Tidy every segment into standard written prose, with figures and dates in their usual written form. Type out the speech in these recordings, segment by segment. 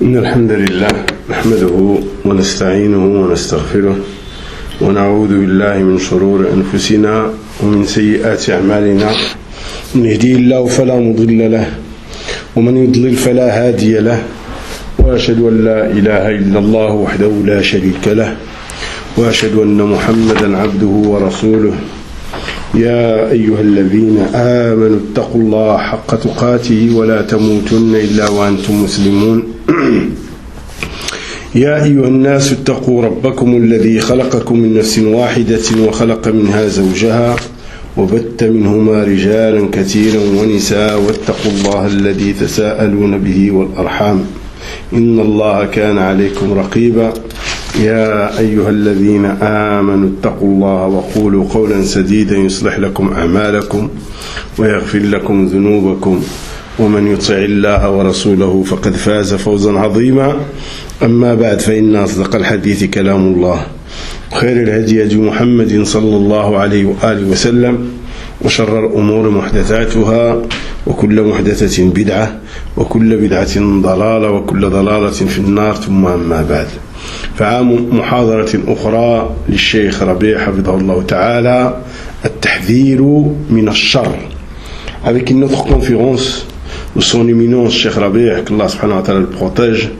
إن الحمد لله نحمده ونستعينه ونستغفره ونعوذ بالله من شرور أنفسنا ومن سيئات أعمالنا. من يهديه الله فلا مضل له ومن يضلل فلا هادي له، وأشهد أن لا إله إلا الله وحده لا شريك له، وأشهد أن محمدا عبده ورسوله. يا أيها الذين آمنوا اتقوا الله حق تقاته ولا تموتن إلا وأنتم مسلمون. يا أيها الناس اتقوا ربكم الذي خلقكم من نفس واحدة وخلق منها زوجها وبث منهما رجالا كثيرا ونساء، واتقوا الله الذي تساءلون به والأرحام إن الله كان عليكم رقيبا. يا أيها الذين آمنوا اتقوا الله وقولوا قولا سديدا يصلح لكم أعمالكم ويغفر لكم ذنوبكم، ومن يطع الله ورسوله فقد فاز فوزا عظيما. أما بعد، فإن أصدق الحديث كلام الله، خير الهدي هدي محمد صلى الله عليه وآله وسلم، وشر الأمور محدثاتها، وكل محدثة بدعة، وكل بدعة ضلالة، وكل ضلالة في النار. ثم أما بعد، فعام محاضرة أخرى للشيخ ربيع حفظه الله تعالى، التحذير من الشر. Avec une autre conférence de son éminence, Cheikh Rabi', qu'Allah subhanahu wa ta'ala le protège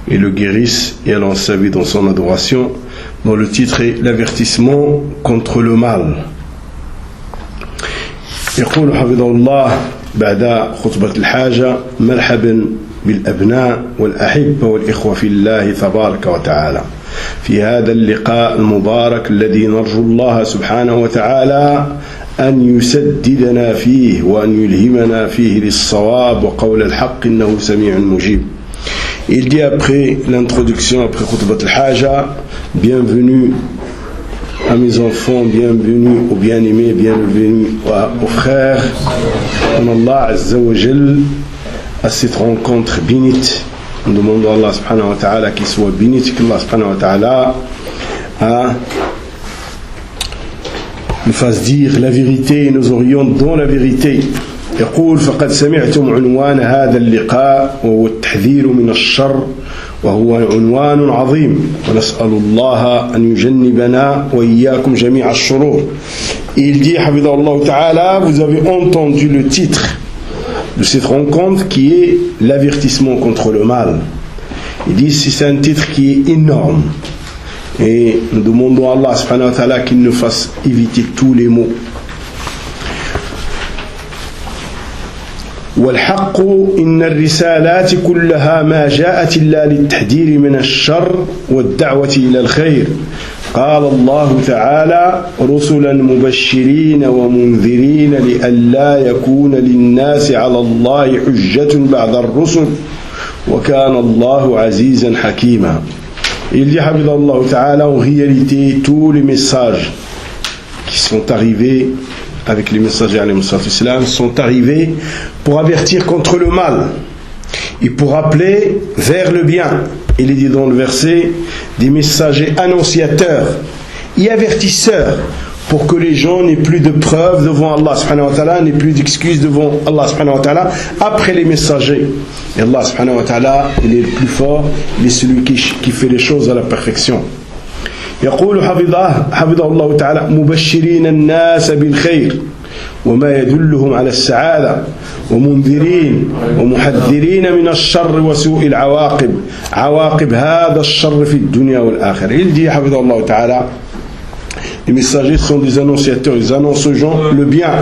et le guérisse et allonge sa vie dans son adoration, dont le titre est l'avertissement contre le mal. يقول حفظه الله بعد خطبة الحاجة: مرحبا بالأبناء والأحبة والإخوة في الله تبارك وتعالى في هذا اللقاء المبارك الذي نرجو الله سبحانه وتعالى أن يسددنا فيه وأن يلهمنا فيه للصواب وقول الحق إنه سميع مجيب. Il dit après l'introduction, après khutbat al-haja: bienvenue à mes enfants, bienvenue aux bien-aimés, bienvenue aux frères en Allah Azza wa Jal, à cette rencontre bénite. Nous demandons à Allah subhanahu wa ta'ala qu'il soit bénite, qu'Allah subhanahu wa ta'ala nous fasse dire la vérité et nous oriente dans la vérité. يقول: فقد سمعتم عنوان هذا اللقاء وهو التحذير من الشر، وهو عنوان عظيم، ونسأل الله أن يجنبنا وإياكم جميع الشرور. Il dit حفظه الله تعالى: vous avez entendu le titre de cette rencontre qui est l'avertissement contre le mal. Il dit c'est un titre qui est énorme et nous demandons à Allah subhanahu wa ta'ala qu'il nous fasse éviter tous les maux. والحق إن الرسالات كلها ما جاءت إلا للتحذير من الشر والدعوة إلى الخير. قال الله تعالى: رسلا مبشرين ومنذرين لئلا يكون للناس على الله حجة بعد الرسل وكان الله عزيزا حكيما. Il dit حفظه الله تعالى: en réalité tous les messages qui sont arrivés avec les messagers sont arrivés pour avertir contre le mal et pour appeler vers le bien. Il est dit dans le verset: des messagers annonciateurs et avertisseurs, pour que les gens n'aient plus de preuves devant Allah subhanahu wa ta'ala, n'aient plus d'excuses devant Allah subhanahu wa ta'ala après les messagers. Et Allah subhanahu wa ta'ala, il est le plus fort, il est celui qui fait les choses à la perfection. يقول حفظه الله تعالى: مبشرين الناس بالخير وما يدلهم على السعادة، ومنذرين ومحذرين من الشر وسوء العواقب، عواقب هذا الشر في الدنيا والآخرة. Il dit حفظه الله تعالى: les messagers sont des annonciateurs, ils annoncent aux gens le bien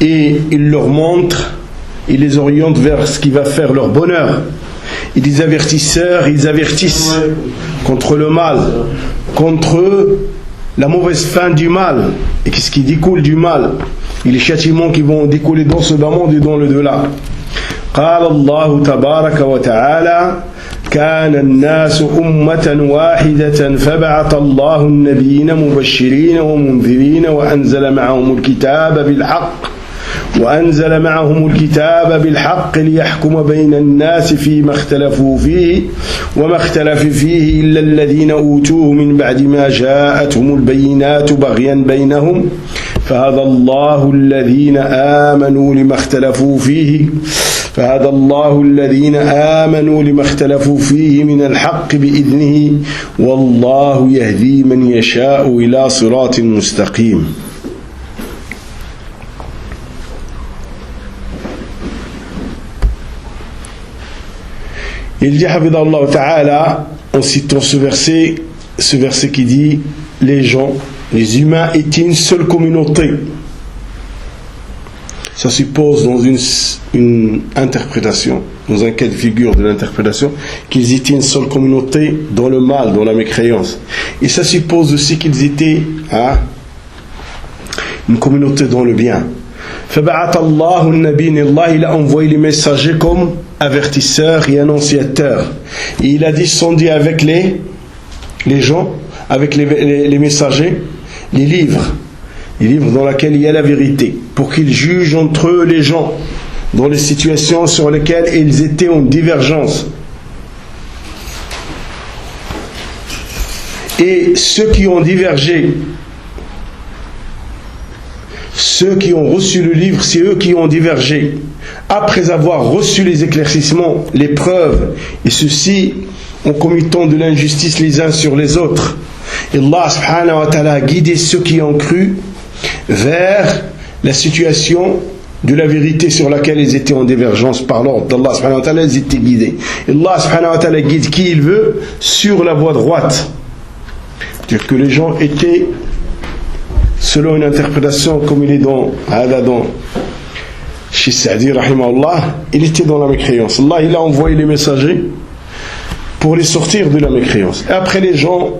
et ils leur montrent, ils les orientent vers ce qui va faire leur bonheur. Et des avertisseurs, ils avertissent contre le mal, contre la mauvaise fin du mal et qu'est-ce qui découle du mal et les châtiments qui vont découler dans ce bas monde et dans le delà. قال الله تبارك وتعالى: كان الناس أمة واحدة فبعث الله النبيين مبشرين ومنذرين وأنزل معهم الكتاب بالحق ليحكم بين الناس فيما اختلفوا فيه وما اختلف فيه إلا الذين أوتوه من بعد ما جاءتهم البينات بغيا بينهم فهدى الله الذين آمنوا لما اختلفوا فيه فهدى الله الذين آمنوا لما اختلفوا فيه من الحق بإذنه والله يهدي من يشاء إلى صراط مستقيم. Il dit Hafidahullah Ta'ala en citant ce verset qui dit les gens, les humains étaient une seule communauté. Ça suppose dans une interprétation, dans un cas de figure de l'interprétation, qu'ils étaient une seule communauté dans le mal, dans la mécréance. Et ça suppose aussi qu'ils étaient une communauté dans le bien. فَبَعَثَ اللَّهُ النَّبِيِّينَ, Allah il a envoyé les messagers comme avertisseurs et annonciateurs. Et il a descendu avec les gens, avec les messagers, les livres dans lesquels il y a la vérité, pour qu'ils jugent entre eux les gens dans les situations sur lesquelles ils étaient en divergence. Et ceux qui ont divergé, ceux qui ont reçu le livre, c'est eux qui ont divergé après avoir reçu les éclaircissements, les preuves, et ceux-ci en commettant de l'injustice les uns sur les autres. Et Allah subhanahu wa ta'ala a guidé ceux qui ont cru vers la situation de la vérité sur laquelle ils étaient en divergence par l'ordre d'Allah subhanahu wa ta'ala, ils étaient guidés. Et Allah subhanahu wa ta'ala guide qui il veut sur la voie droite. C'est-à-dire que les gens étaient, selon une interprétation comme il est dans chez Sa'di rahimahullah, il était dans la mécréance. Allah il a envoyé les messagers pour les sortir de la mécréance. Et après les gens,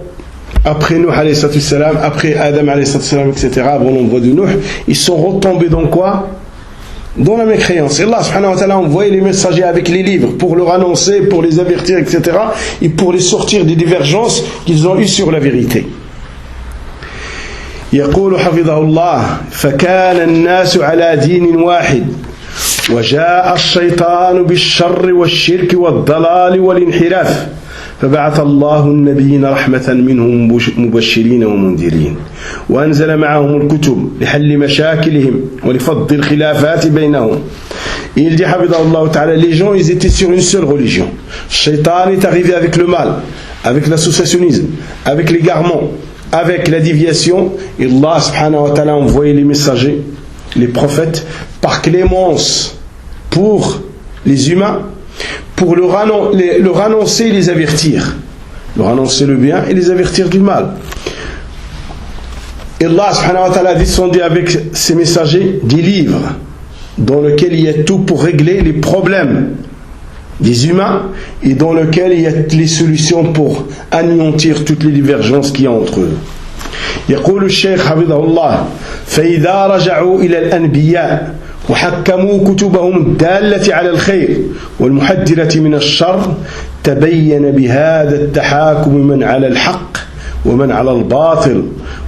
après Nuh alayhi salam, après Adam alayhi salam, etc., avant l'envoi de Nuh, ils sont retombés dans quoi? Dans la mécréance. Et Allah subhanahu wa ta'ala a envoyé les messagers avec les livres pour leur annoncer, pour les avertir, etc., et pour les sortir des divergences qu'ils ont eues sur la vérité. يقول حفظه الله فكان الناس على دين واحد وجاء الشيطان بالشر والشرك والضلال والانحراف فبعث الله النبيين رحمة منهم مبشرين ومنذرين وأنزل معهم الكتب لحل مشاكلهم ولفض الخلافات بينهم. Il dit حفظه تعالى, les gens ils étaient sur une seule religion. Shaitan est arrivé avec le mal, avec l'associationnisme, avec l'égarement, avec la déviation. Et Allah subhanahu wa ta'ala a envoyé les messagers, les prophètes, par clémence pour les humains, pour leur annoncer et les avertir, leur annoncer le bien et les avertir du mal. Et Allah subhanahu wa ta'ala a descendu avec ces messagers des livres dans lesquels il y a tout pour régler les problèmes des humains et dans lequel il y a les solutions pour anéantir toutes les divergences qu'il y a entre eux. يقول الشيخ حفظه الله فإذا رجعوا إلى الأنبياء وحكموا كتبهم الدالة على الخير والمحذرة من الشر تبين بهذا التحاكم من على الحق ومن على الباطل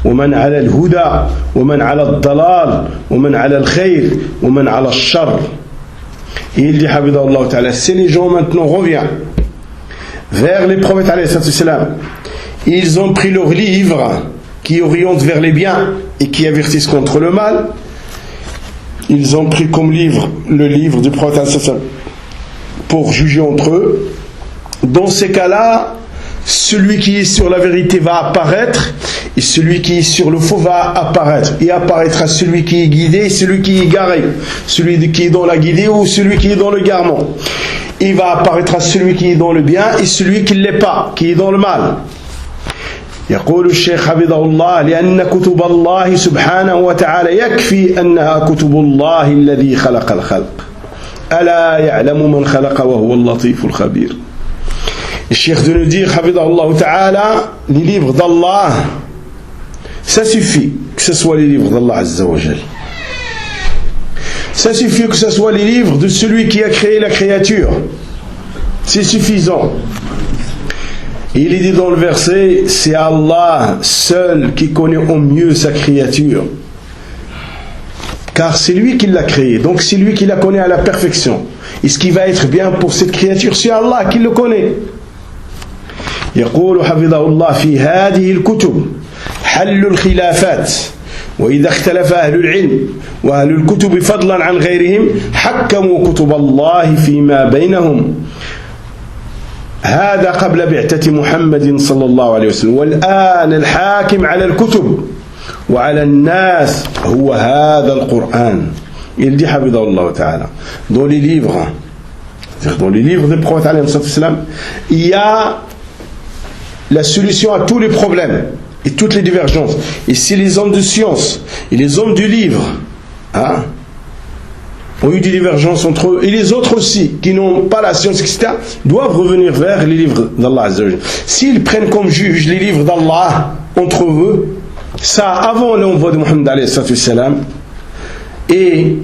ومن على الهدى ومن على الضلال ومن على الخير ومن على الشر. Et il dit Habibullah Ta'ala, si les gens maintenant reviennent vers les prophètes alayhi salam, ils ont pris leur livre qui oriente vers les biens et qui avertissent contre le mal, ils ont pris comme livre le livre du prophète alayhi salam pour juger entre eux. Dans ces cas-là, celui qui est sur la vérité va apparaître et celui qui est sur le faux va apparaître. Et apparaîtra celui qui est guidé et celui qui est garé, celui qui est dans la guidée ou celui qui est dans le garement. Il va apparaître celui qui est dans le bien et celui qui ne l'est pas, qui est dans le mal. يقول الشيخ حفظه الله لأن كتب الله سبحانه وتعالى يكفي أنها كتب الله الذي خلق الخلق ألا يعلم من خلق وهو اللطيف الخبير. Le cheikh de nous dire, Hafidahullah Ta'ala, les livres d'Allah, ça suffit que ce soit les livres d'Allah Azza wa Jal. Ça suffit que ce soit les livres de celui qui a créé la créature. C'est suffisant. Il est dit dans le verset, c'est Allah seul qui connaît au mieux sa créature. Car c'est lui qui l'a créé, donc c'est lui qui la connaît à la perfection. Et ce qui va être bien pour cette créature, c'est Allah qui le connaît. يقول حفظه الله في هذه الكتب حل الخلافات وإذا اختلف أهل العلم وأهل الكتب فضلا عن غيرهم حكموا كتب الله فيما بينهم. هذا قبل بعثة محمد صلى الله عليه وسلم. والآن الحاكم على الكتب وعلى الناس هو هذا القرآن. Il dit حفظه الله تعالى dans les livres, dans les livres des prophètes alayhi salam, il y a la solution à tous les problèmes et toutes les divergences. Et si les hommes de science et les hommes du livre ont eu des divergences entre eux, et les autres aussi qui n'ont pas la science, etc., doivent revenir vers les livres d'Allah Azza wa Jalla. S'ils prennent comme juge les livres d'Allah entre eux, ça avant l'envoi de Muhammad alayhi salam, mais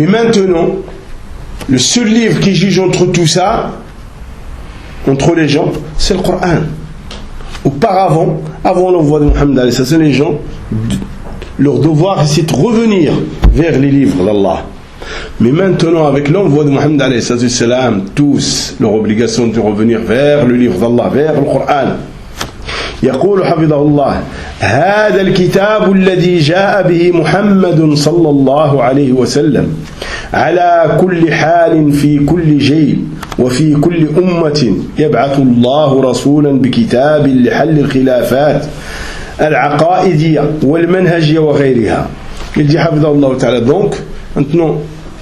maintenant le seul livre qui juge entre tout ça, entre les gens, c'est le Coran. Auparavant, avant l'envoi de Muhammad alayhi salam, les gens, leur devoir c'est de revenir vers les livres d'Allah. Mais maintenant, avec l'envoi de Muhammad alayhi salam, tous leur obligation de revenir vers le livre d'Allah, vers le Coran. يقول حفظه الله: هذا الكتاب الذي جاء به محمد صلى الله عليه وسلم على كل حال في كل جيل وفي كل أمة يبعث الله رسولا بكتاب لحل الخلافات العقائدية والمنهجية وغيرها. Il dit حفظه الله تعالى. Donc maintenant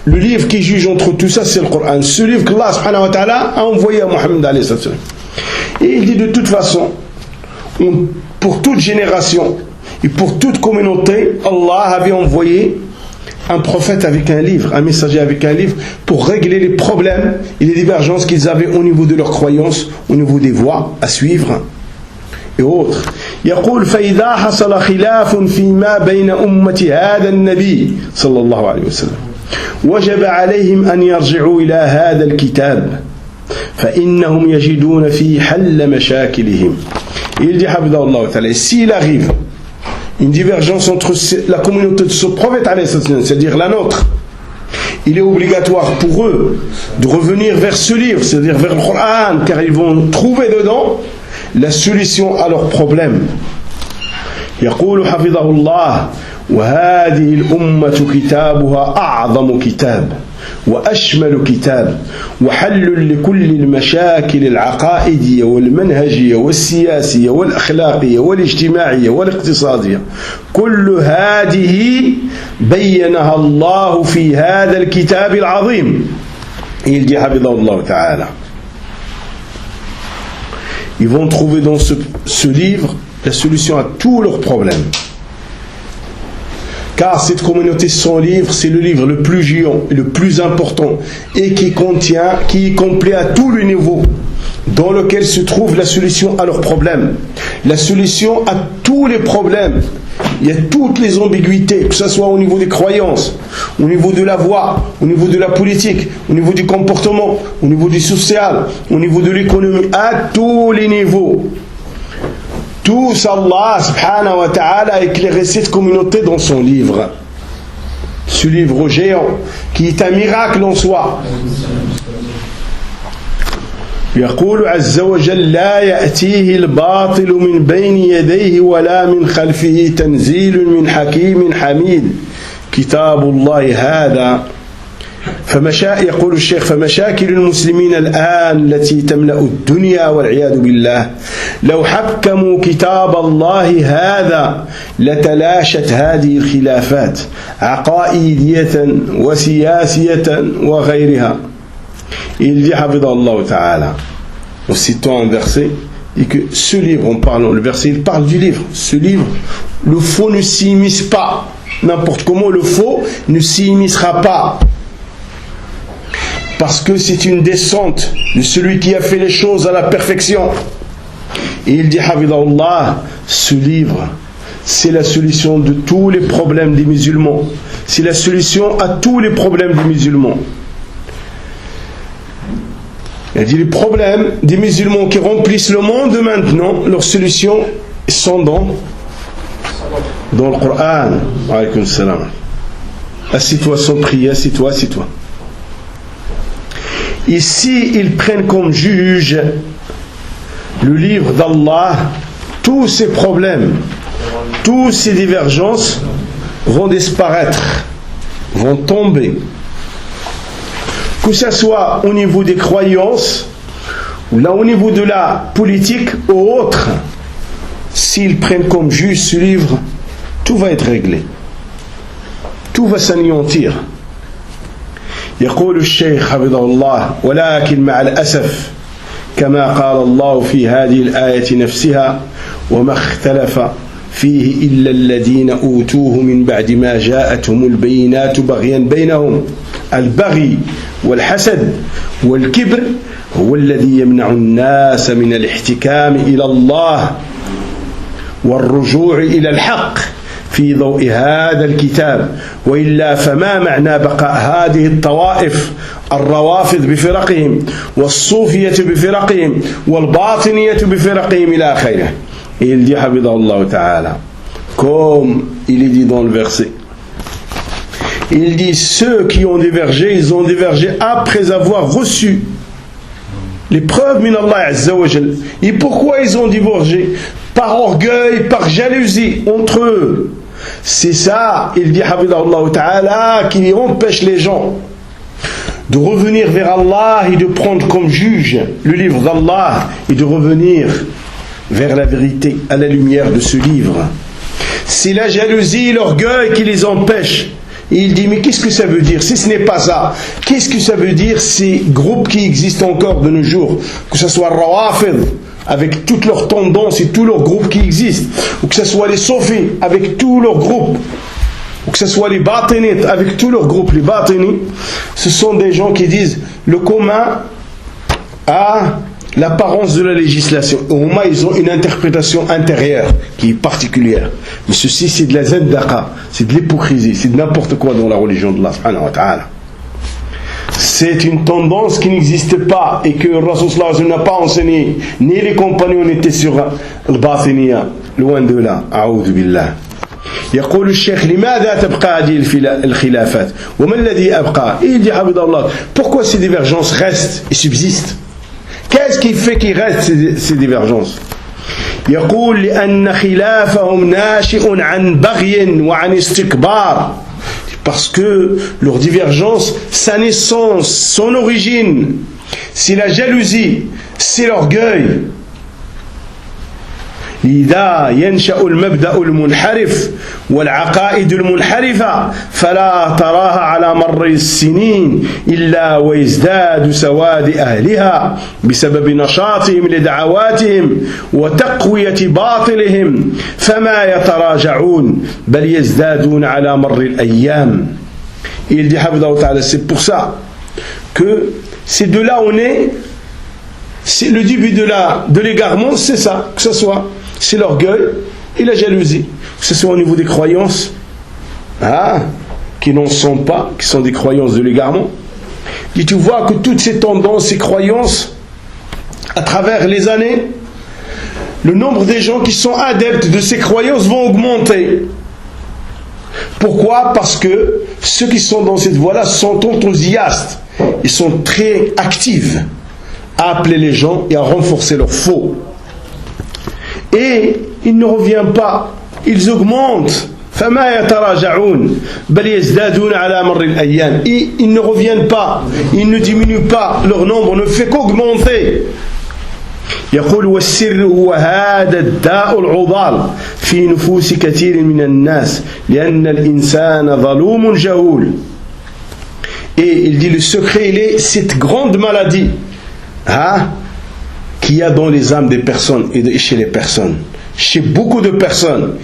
le livre qui juge entre tout ça, c'est le Coran, ce livre qu'Allah subhanahu wa ta'ala a envoyé à Muhammad alayhi salam. Et il dit de toute façon, pour toute génération et pour toute communauté, Allah avait envoyé un prophète avec un livre, un messager avec un livre, pour régler les problèmes et les divergences qu'ils avaient au niveau de leurs croyances, au niveau des voies à suivre et autres. يقول: فإذا حصل خلاف فيما بين أمة هذا النبي صلى الله عليه وسلم وجب عليهم أن يرجعوا إلى هذا الكتاب فإنهم يجدون فيه حل مشاكلهم. Il dit حفظه الله تعالى, s'il arrive une divergence entre la communauté de ce prophète, c'est-à-dire la nôtre, il est obligatoire pour eux de revenir vers ce livre, c'est-à-dire vers le Coran, car ils vont trouver dedans la solution à leurs problèmes. يقول حفظه الله: وهذه الأمة كتابها أعظم كتاب وأشمل كتاب وحل لكل المشاكل العقائدية والمنهجية والسياسية والأخلاقية والاجتماعية والاقتصادية كل هذه بينها الله في هذا الكتاب العظيم. Il dit حفظه الله تعالى, ils vont trouver dans ce livre la solution à tous leurs problèmes. Car cette communauté sans livre, c'est le livre le plus géant et le plus important et qui est complet à tous les niveaux, dans lequel se trouve la solution à leurs problèmes, la solution à tous les problèmes. Il y a toutes les ambiguïtés, que ce soit au niveau des croyances, au niveau de la voie, au niveau de la politique, au niveau du comportement, au niveau du social, au niveau de l'économie, à tous les niveaux. Tous, Allah subhanahu wa ta'ala a éclairé cette communauté dans son livre. Ce livre géant qui est un miracle en soi. يقول عز وجل: لا يأتيه الباطل من بين يديه ولا من خلفه تنزيل من حكيم حميد كتاب الله هذا. يقول الشيخ: فمشاكل المسلمين الآن التي تملأ الدنيا والعياذ بالله لو حكموا كتاب الله هذا لتلاشت هذه الخلافات عقائدية وسياسية وغيرها. Il dit حفظه الله تعالى, en citant un verset, et que ce livre, en parlant, le verset, il parle du livre. Ce livre, le faux ne s'immisce pas. N'importe comment, le faux ne s'immiscera pas. Parce que c'est une descente de celui qui a fait les choses à la perfection. Et il dit Hafidahullah, ce livre, c'est la solution de tous les problèmes des musulmans. C'est la solution à tous les problèmes des musulmans. Il dit les problèmes des musulmans qui remplissent le monde maintenant, leurs solutions sont dans le Coran. Alaykoum salam. Assis-toi sans prier, assis-toi, assis-toi. Ici, ils prennent comme juge le livre d'Allah, tous ces problèmes toutes ces divergences vont disparaître, vont tomber. Que ce soit au niveau des croyances, ou là au niveau de la politique ou autre, s'ils prennent comme juge ce livre, tout va être réglé. Tout va s'anéantir. يقول الشيخ حفظه الله: ولكن مع الأسف كما قال الله في هذه الآية نفسها وما اختلف فيه إلا الذين أوتوه من بعد ما جاءتهم البينات بغيا بينهم. البغي والحسد والكبر هو الذي يمنع الناس من الاحتكام إلى الله والرجوع إلى الحق في ضوء هذا الكتاب، وإلا فما معنى بقاء هذه الطوائف الروافض بفرقهم والصوفية بفرقهم والباطنية بفرقهم إلى آخره. Et il dit حفظه الله تعالى, comme il est dit dans le verset, il dit ceux qui ont divergé, ils ont divergé après avoir reçu les preuves min Allah Azza wa Jal. Et pourquoi ils ont divergé? Par orgueil, par jalousie entre eux. C'est ça, il dit Hafidahullah Ta'ala, qui empêche les gens de revenir vers Allah et de prendre comme juge le livre d'Allah et de revenir vers la vérité à la lumière de ce livre. C'est la jalousie et l'orgueil qui les empêchent. Et il dit, mais qu'est-ce que ça veut dire? Si ce n'est pas ça, qu'est-ce que ça veut dire ces groupes qui existent encore de nos jours? Que ce soit Rawafid, avec toutes leurs tendances et tous leurs groupes qui existent, ou que ce soit les Sofis, avec tous leurs groupes, ou que ce soit les Batinites, avec tous leurs groupes. Les Batini, ce sont des gens qui disent, le commun a l'apparence de la législation. Au moins, ils ont une interprétation intérieure qui est particulière. Mais ceci, c'est de la zendaqa, c'est de l'hypocrisie, c'est de n'importe quoi dans la religion de Allah subhanahu wa ta'ala. C'est une tendance qui n'existe pas et que Rasul sallallahu alayhi wa sallam n'a pas enseigné, ni les compagnons n'étaient sur le batiniya, loin de là. A'udhu billah. يقول الشيخ لماذا تبقى هذه الخلافات وما الذي أبقى. Il dit حفظه الله, pourquoi ces divergences restent et subsistent? Qu'est-ce qui fait qu'il reste ces divergences? يقول لأن خلافهم ناشئ عن بغي وعن استكبار. Parce que leur divergence, sa naissance, son origine, c'est la jalousie, c'est l'orgueil. لذا ينشأ المبدأ المنحرف والعقائد المنحرفة فلا تراها على مر السنين إلا ويزداد سواد أهلها بسبب نشاطهم لدعواتهم وتقوية باطلهم فما يتراجعون بل يزدادون على مر الأيام. Il dit حفظه تعالى, c'est pour ça que c'est de là où on est, c'est le début de l'égarement, c'est ça, que ce soit c'est l'orgueil et la jalousie, que ce soit au niveau des croyances qui n'en sont pas, qui sont des croyances de l'égarement. Et tu vois que toutes ces tendances, ces croyances, à travers les années, le nombre des gens qui sont adeptes de ces croyances vont augmenter. Pourquoi? Parce que ceux qui sont dans cette voie-là sont enthousiastes, ils sont très actifs à appeler les gens et à renforcer leur faux. Et ils ne reviennent pas, ils augmentent. فما يتراجعون بل يزدادون على مر الأيام. Et ils ne reviennent pas, ils ne diminuent pas, leur nombre ne fait qu'augmenter. يقول والسر هو هذا الداء العضال في نفوس كثير من الناس لأن الإنسان ظلوم جهول. Et il dit le secret, il est cette grande maladie qu'il y a dans les âmes des personnes et chez les personnes, chez beaucoup de personnes,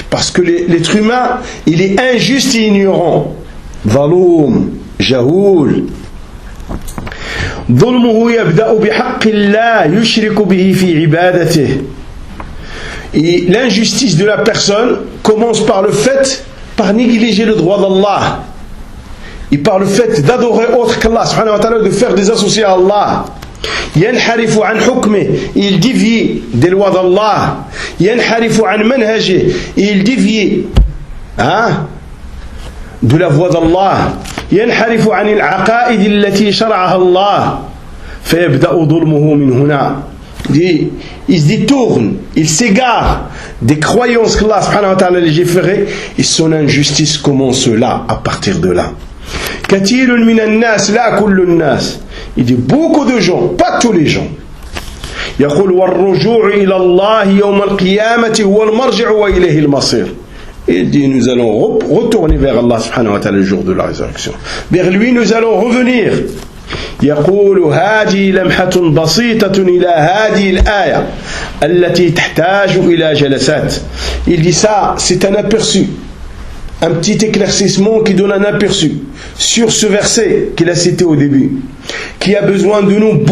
parce que l'être humain, il est injuste et ignorant. ظلوم جهول. ظلمه يبدأ بحق الله يشرك به في عبادته. Et l'injustice de la personne commence par négliger le droit d'Allah et par le fait d'adorer autre qu'Allah subhanahu wa ta'ala, de faire des associés à Allah. ينحرف عن حكمه, il dévie des lois d'Allah. ينحرف عن منهجه, il dévie de la voie d'Allah. ينحرف عن العقائد التي شرعها الله فيبدأ ظلمه من هنا. Ils se détournent, ils s'égarent des croyances qu'Allah subhanahu wa ta'ala légiférait, et son injustice commence là, à partir de là. Kathirun minan nas la kullu nas. Il dit beaucoup de gens, pas tous les gens. يقول والرجوع إلى الله يوم القيامة هو المرجع وإليه المصير. Il dit nous allons retourner vers Allah subhanahu wa ta'ala le jour de la résurrection. Vers lui nous allons revenir. يقول هذه لمحة بسيطة إلى هذه الآية التي تحتاج إلى جلسات. Il dit ça, c'est un aperçu, un petit éclaircissement qui donne un aperçu sur ce verset qu'il a cité au début, qui a besoin de nous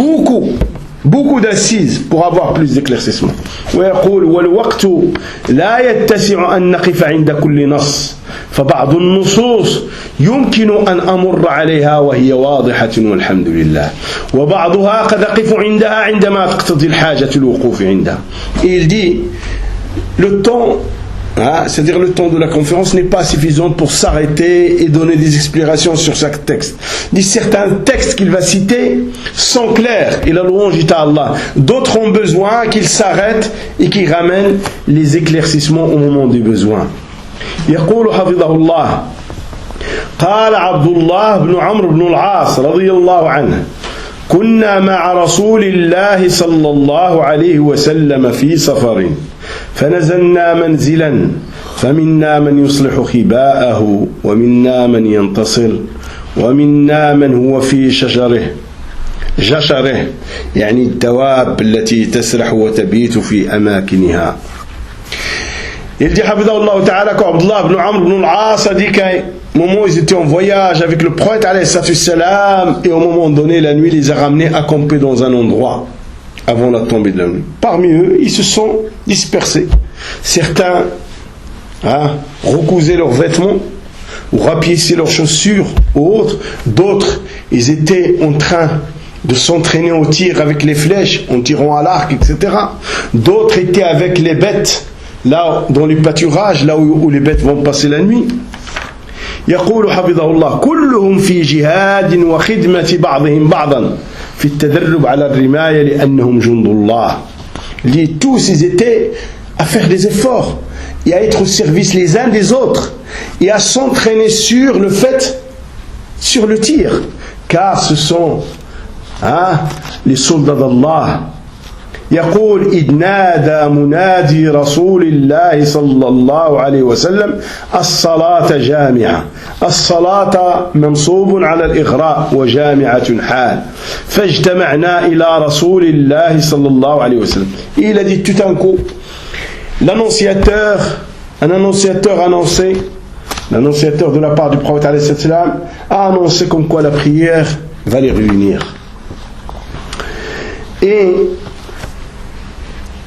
beaucoup d'assises pour avoir plus d'éclaircissement. ويقول والوقت لا يتسع أن نقف عند كل نص فبعض النصوص يمكن أن أمر عليها وهي واضحة والحمد لله وبعضها قد أقف عندها عندما تقتضي الحاجة الوقوف عندها. Il dit le temps, c'est-à-dire le temps de la conférence n'est pas suffisant pour s'arrêter et donner des explications sur chaque texte. Certains textes qu'il va citer sont clairs et la louange est à Allah. D'autres ont besoin qu'il s'arrête et qu'il ramène les éclaircissements au moment du besoin. يقول حفظه الله قال عبد الله بن عمرو بن العاص رضي الله عنه كنا مع رسول الله صلى الله عليه وسلم في سفر فنزلنا منزلا فمنا من يصلح خباءه ومنا من ينتصل ومنا من هو في جشره يعني الدواب التي تسرح وتبيت في أماكنها. Il dit Habibullah Ta'ala qu'Abdullah ibn Amr ibn al-As a dit qu'à un moment ils étaient en voyage avec le prophète alayhi salam et au moment donné la nuit les a ramenés à camper dans un endroit avant la tombée de la nuit. Parmi eux ils se sont dispersés. Certains recousaient leurs vêtements ou rapiéçaient leurs chaussures ou autres. D'autres ils étaient en train de s'entraîner au tir avec les flèches en tirant à l'arc, etc. D'autres étaient avec les bêtes là dans les pâturages, là où les bêtes vont passer la nuit. يقول حفظه الله كلهم في جهاد وخدمة بعضهم بعضا في التدرب على الرماية لأنهم جند الله. Tous ils étaient à faire des efforts et à être au service les uns des autres et à s'entraîner sur le tir, car ce sont les soldats d'Allah. يقول إذ نادى منادي رسول الله صلى الله عليه وسلم الصلاة جامعة. الصلاة منصوب على الإغراء وجامعة حال فاجتمعنا إلى رسول الله صلى الله عليه وسلم. Il a dit tout un coup un annonciateur de la part du prophète alayhi salam a annoncé comme quoi la prière va les réunir. Et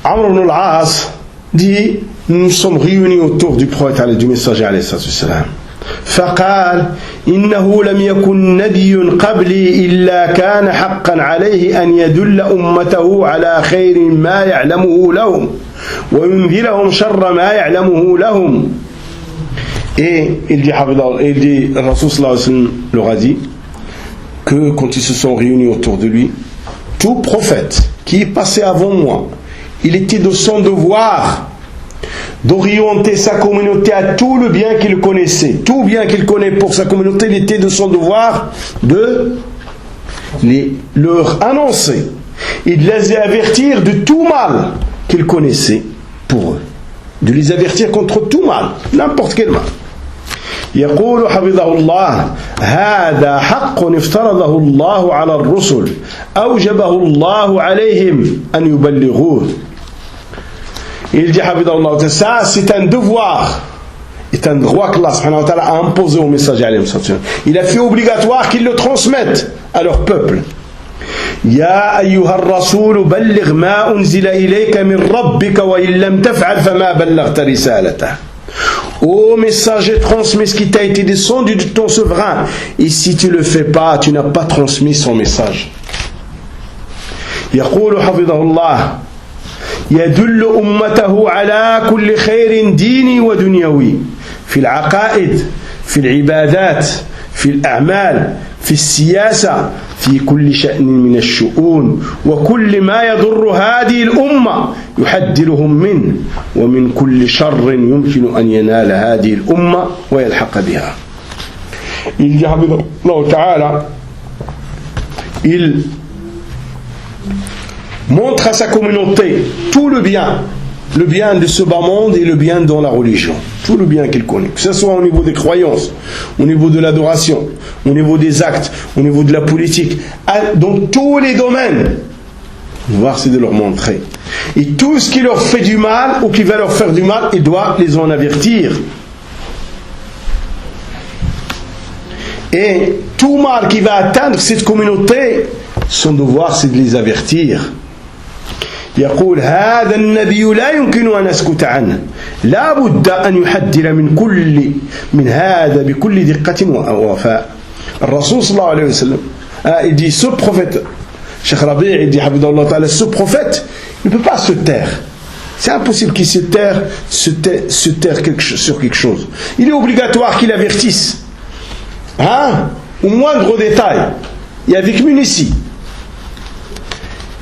Amr ibn al-As dit nous sommes réunis autour du prophète du messager alayhi salam. فقال إنه لم يكن نبي قبلي إلا كان حقا عليه أن يدل أمته على خير ما يعلمه لهم وينذرهم شر ما يعلمه لهم. Et il dit Rasul sallallahu alayhi wa sallam leur a dit que quand ils se sont réunis autour de lui, tout prophète qui est passé avant moi, il était de son devoir d'orienter sa communauté à tout le bien qu'il connaissait. Tout bien qu'il connaît pour sa communauté, il était de son devoir de leur annoncer et de les avertir de tout mal qu'ils connaissaient pour eux. De les avertir contre tout mal, n'importe quel mal. يقول حفظه الله هذا حق افترضه الله على الرسل أوجبه الله عليهم أن يبلغوه. Il dit حفظه ça c'est un devoir, c'est un droit que Allah subhanahu wa ta'ala a imposé aux messagers alayhi salam. Il a fait obligatoire qu'ils le transmettent à leur peuple. يا أيها الرسول بلغ ما أنزل إليك من ربك وإن لم تفعل فما بلغت رسالته. Ô messager, transmets ce qui t'a été descendu de ton souverain. Et si tu ne le fais pas, tu n'as pas transmis son message. يقول حفظه الله يدل أمته على كل خير ديني ودنيوي في العقائد في العبادات في الأعمال في السياسة في في كل شأن من الشؤون وكل ما يضر هذه الأمة يحذرهم منه ومن كل شر يمكن أن ينال هذه الأمة ويلحق بها. Il dit Allah Ta'ala, il montre à sa communauté tout le bien de ce bas monde et le bien dans la religion, tout le bien qu'il connaît, que ce soit au niveau des croyances, au niveau de l'adoration, au niveau des actes, au niveau de la politique, dans tous les domaines. Voir, c'est de leur montrer. Et tout ce qui leur fait du mal ou qui va leur faire du mal, il doit les en avertir. Et tout mal qui va atteindre cette communauté, son devoir c'est de les avertir. يقول هذا النبي لا يمكن أن أسكت عنه لا بد أن يحذر من هذا بكل دقة ووفاء. الرسول صلى الله عليه وسلم il dit ce prophète, Cheikh Rabi' il dit Hafidhahullah Ta'ala, ce prophète ne peut pas se taire. C'est impossible qu'il se taire sur quelque chose. Il est obligatoire qu'il avertisse, au moindre détail. Et avec munici.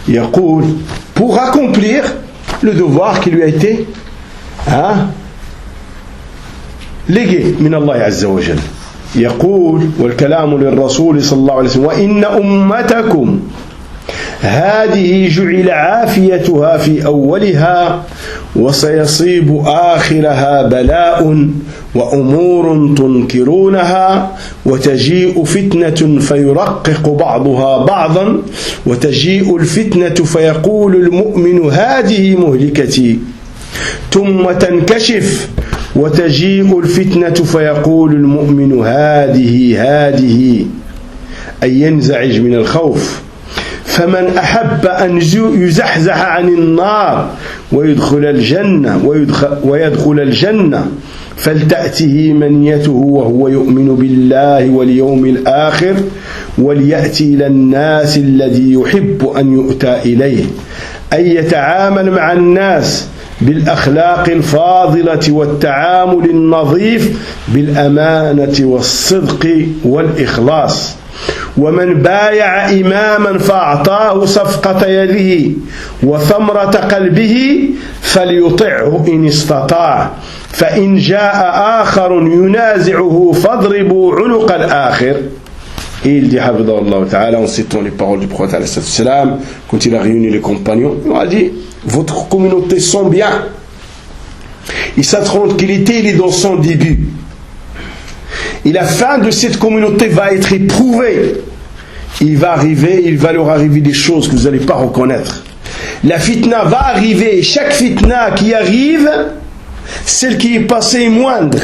يقول pour accomplir le devoir qui lui a été légué من الله عز وجل. يقول والكلام للرسول صلى الله عليه وسلم وإن أمتكم هذه جعل عافيتها في أولها وسيصيب آخرها بلاء وأمور تنكرونها وتجيء فتنة فيرقق بعضها بعضا وتجيء الفتنة فيقول المؤمن هذه مهلكتي ثم تنكشف وتجيء الفتنة فيقول المؤمن هذه أي ينزعج من الخوف فمن أحب أن يزحزح عن النار ويدخل الجنة فلتأته منيته وهو يؤمن بالله واليوم الآخر وليأتي إلى الناس الذي يحب أن يؤتى إليه أن يتعامل مع الناس بالأخلاق الفاضلة والتعامل النظيف بالأمانة والصدق والإخلاص ومن بايع إماما فأعطاه صفقة يده وثمرة قلبه فليطعه إن استطاع فإن جاء آخر ينازعه فاضربوا عنق الآخر. Et il dit Hafidhahullah Ta'ala en citant les paroles du prophète alayhi salam quand il a réuni les compagnons, il a dit votre communauté sent bien et sa tranquillité il est dans son début. Et la fin de cette communauté va être éprouvée. Il va leur arriver des choses que vous n'allez pas reconnaître. La fitna va arriver. Chaque fitna qui arrive, celle qui est passée est moindre.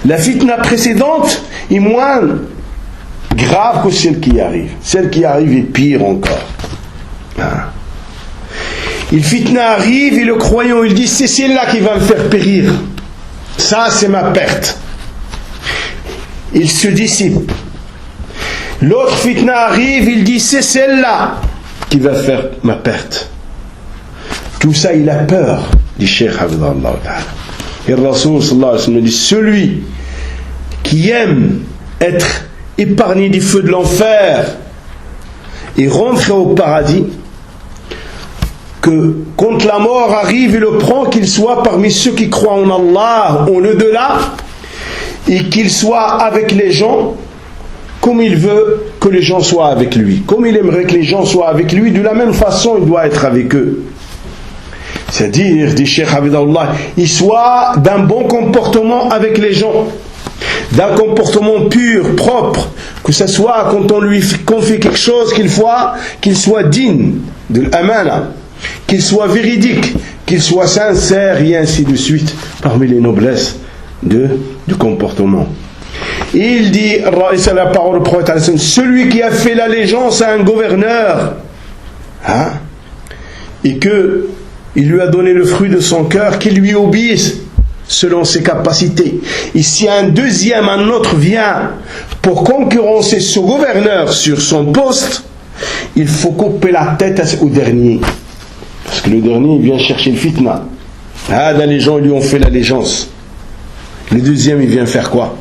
La fitna précédente est moins grave que celle qui arrive. Celle qui arrive est pire encore. Et le fitna arrive et le croyant il dit c'est celle-là qui va me faire périr. Ça c'est ma perte. Il se dissipe. L'autre fitna arrive, il dit c'est celle-là qui va faire ma perte. Tout ça il a peur, dit Cheikh Hafidhahullah Ta'ala. Et le Rasoul sallallahu alayhi wa sallam dit celui qui aime être épargné du feu de l'enfer et rentrer au paradis, que quand la mort arrive, il le prend, qu'il soit parmi ceux qui croient en Allah, en au-delà, et qu'il soit avec les gens comme il veut que les gens soient avec lui. Comme il aimerait que les gens soient avec lui, de la même façon, il doit être avec eux. C'est-à-dire, dit Cheikh Hafidhahullah, il soit d'un bon comportement avec les gens, d'un comportement pur, propre, que ce soit quand on lui confie quelque chose, qu'il soit digne de l'amana, qu'il soit véridique, qu'il soit sincère, et ainsi de suite, parmi les noblesses du comportement. Il dit, c'est la parole du prophète, celui qui a fait l'allégeance à un gouverneur, et que il lui a donné le fruit de son cœur, qu'il lui obéisse selon ses capacités. Et si un autre vient pour concurrencer ce gouverneur sur son poste, il faut couper la tête au dernier. Parce que le dernier, il vient chercher le fitna. Les gens lui ont fait l'allégeance. Le deuxième, il vient faire quoi?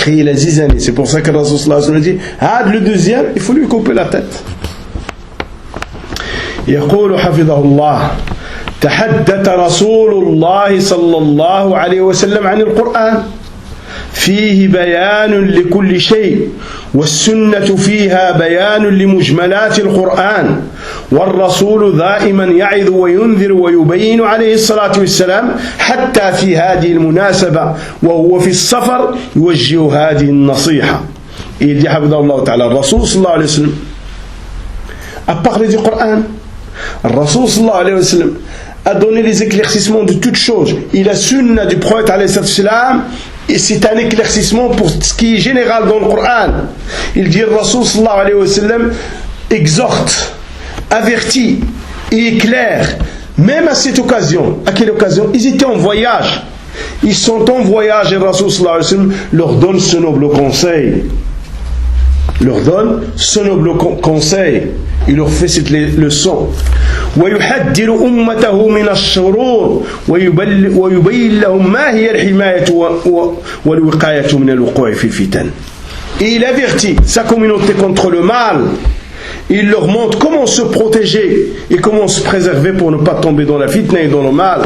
crié la zizanie. C'est pour ça que le Rasul sallallahu alayhi wa sallam dit, ah, le deuxième, il faut lui couper la tête. يقول حفظه الله تحدث رسول الله صلى الله عليه وسلم عن القرآن فيه بيان لكل شيء والسنة فيها بيان لمجملات القرآن والرسول دائما يعظ وينذر ويبين عليه الصلاة والسلام حتى في هذه المناسبة وهو في السفر يوجه هذه النصيحة. Il dit حفظه الله تعالى الرسول صلى الله عليه وسلم a parlé du Coran. Le Rasul sallallahu alayhi wa sallam a donné les éclaircissements de toutes choses. Et la sunna du prophète alayhi salam, et c'est un éclaircissement pour ce qui est général dans le Coran. Il dit le Rasul sallallahu alayhi wa sallam exhorte, avertit et éclaire. Même à cette occasion, à quelle occasion? Ils étaient en voyage. Ils sont en voyage et le Rasul sallallahu alayhi wa sallam leur donne ce noble conseil. Leur donne ce noble conseil. Il leur fait cette leçon. ويحذر أمته من الشرور ويبين لهم ما هي الحماية والوقاية من الوقوع في الفتن. Et il avertit sa communauté contre le mal. Il leur montre comment se protéger et comment se préserver pour ne pas tomber dans la fitna et dans le mal.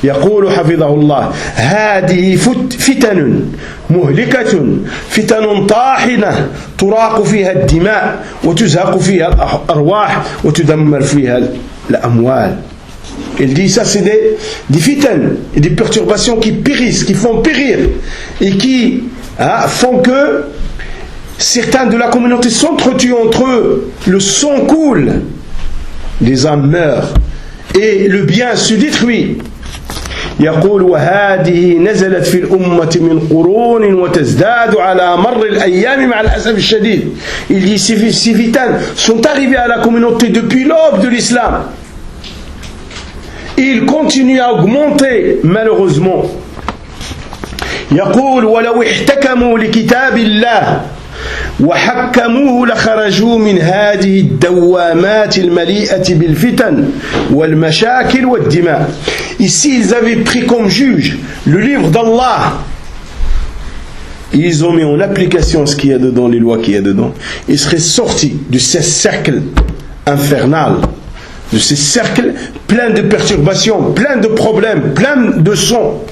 يقول حفظه الله هذه فتن مهلكة فتن طاحنة تراق فيها الدماء وتزهق فيها الأرواح وتدمر فيها الأموال. Il dit ça c'est des fitans et des perturbations qui périssent, qui font périr et qui font que certains de la communauté s'entretuent entre eux, le sang coule, les âmes meurent et le bien se détruit. يقول وهذه نزلت في الأمة من قرون وتزداد على مر الأيام مع الأسف الشديد. Il dit ces fitans sont arrivés à la communauté depuis l'aube de l'islam. Ils continuent à augmenter malheureusement. يقول ولو احتكموا لكتاب الله وحكموه لخرجوا من هذه الدوامات المليئة بالفتن والمشاكل والدماء. Ici, ils avaient pris comme juge le livre d'Allah. Ils ont mis en application ce qu'il y a dedans, les lois qu'il y a dedans. Ils seraient sortis de ces cercles infernaux, de ces cercles pleins de perturbations, pleins de problèmes, pleins de sons.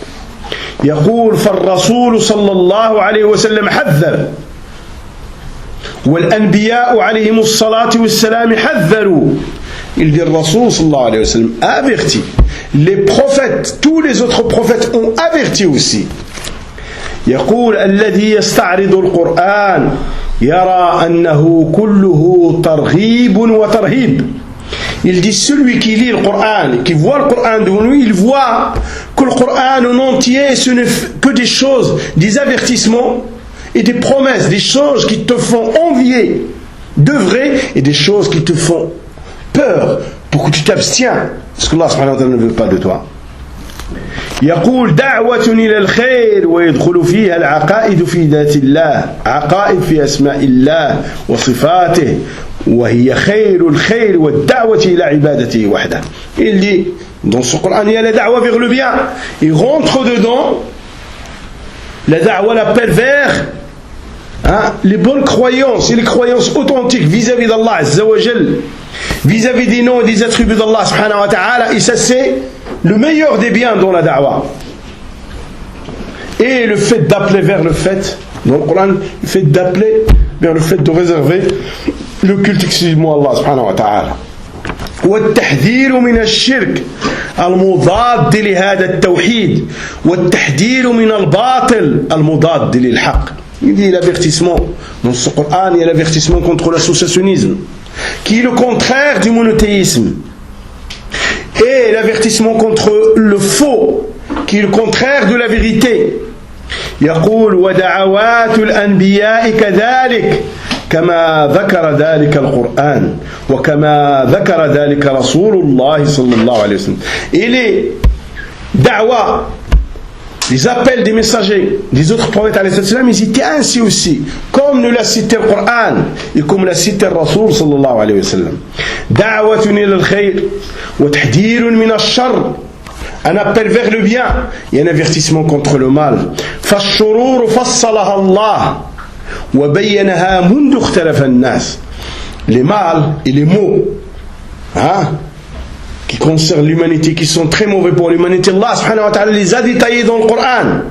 يقول فالرسول صلى الله عليه وسلم حذر والأنبياء عليهم الصلاة والسلام حذروا. Il dit le Rasul sallallahu alayhi wa sallam a averti. Les prophètes, tous les autres prophètes ont averti aussi. يقول الذي يستعرض القرآن يرى أنه كله ترغيب وترهيب. Il dit celui qui lit le Coran, qui voit le Coran devant lui, il voit que le Coran en entier ce n'est que des choses, des avertissements et des promesses, des choses qui te font envier d'œuvrer et des choses qui te font peur pour que tu t'abstiens parce que Allah subhanahu wa ta'ala ne veut pas de toi. يقول دعوة إلى الخير ويدخل فيها العقائد في ذات الله عقائد في أسماء الله وصفاته وهي خير الخير والدعوة إلى عبادته وحده. Il dit dans ce Coran il y a la da'wa vers le bien, il rentre dedans la da'wa, l'appel vers les bonnes croyances et les croyances authentiques vis-à-vis d'Allah Azza wa Jal, vis-à-vis des noms et des attributs d'Allah subhanahu wa ta'ala. Et ça c'est le meilleur des biens dans la da'wa. Et le fait d'appeler vers le fait, dans le Coran, le fait d'appeler vers le fait de réserver le culte exclusivement à Allah subhanahu wa ta'ala. والتحذير من الشرك المضاد لهذا التوحيد والتحذير من الباطل المضاد للحق. Il dit l'avertissement dans ce Coran, il y a l'avertissement contre l'associationnisme qui est le contraire du monothéisme, et l'avertissement contre le faux qui est le contraire de la vérité. يقول ودعوات الأنبياء كذلك كما ذكر ذلك القرآن وكما ذكر ذلك رسول الله صلى الله عليه وسلم. Et les da'wa, les appels des messagers des autres prophètes alayhi salam, ils étaient ainsi aussi, comme nous l'a cité le Coran et comme l'a cité le Rasul sallallahu alayhi wa sallam. دعوة إلى الخير وتحذير من الشر un appel vers le bien et un avertissement contre le mal. فالشرور فصلها الله وبينها منذ اختلف الناس. Les mâles et les maux, qui concernent l'humanité, qui sont très mauvais pour l'humanité, Allah subhanahu wa ta'ala les a détaillés dans le Coran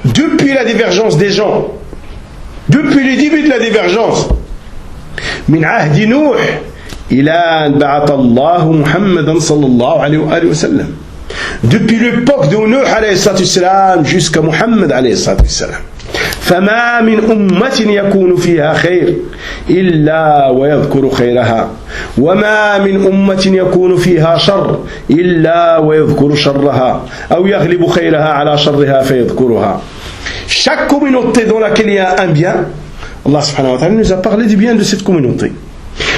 depuis la divergence des gens, depuis les débuts de la divergence. من عهد نوح إلى أن بعث الله محمدا صلى الله عليه وآله وسلم. Depuis l'époque de Nuh alayhi salatu wassalam jusqu'à Muhammad alayhi salatu wassalam. فما من أمة يكون فيها خير إلا ويذكر خيرها وما من أمة يكون فيها شر إلا ويذكر شرها أو يغلب خيرها على شرها فيذكرها. Chaque communauté dans laquelle il y a un bien, Allah subhanahu wa ta'ala nous a parlé du bien de cette communauté.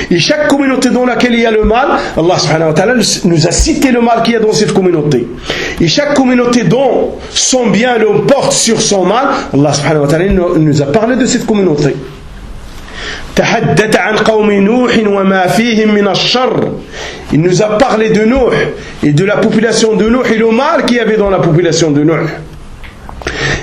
Et chaque communauté dans laquelle il y a le mal, Allah subhanahu wa ta'ala nous a cité le mal qu'il y a dans cette communauté. Et chaque communauté dont son bien le porte sur son mal, Allah subhanahu wa ta'ala nous a parlé de cette communauté. تحدث عن قوم نوح وما فيهم من الشر. Il nous a parlé de Nuh et de la population de Nuh et le mal qu'il y avait dans la population de Nuh.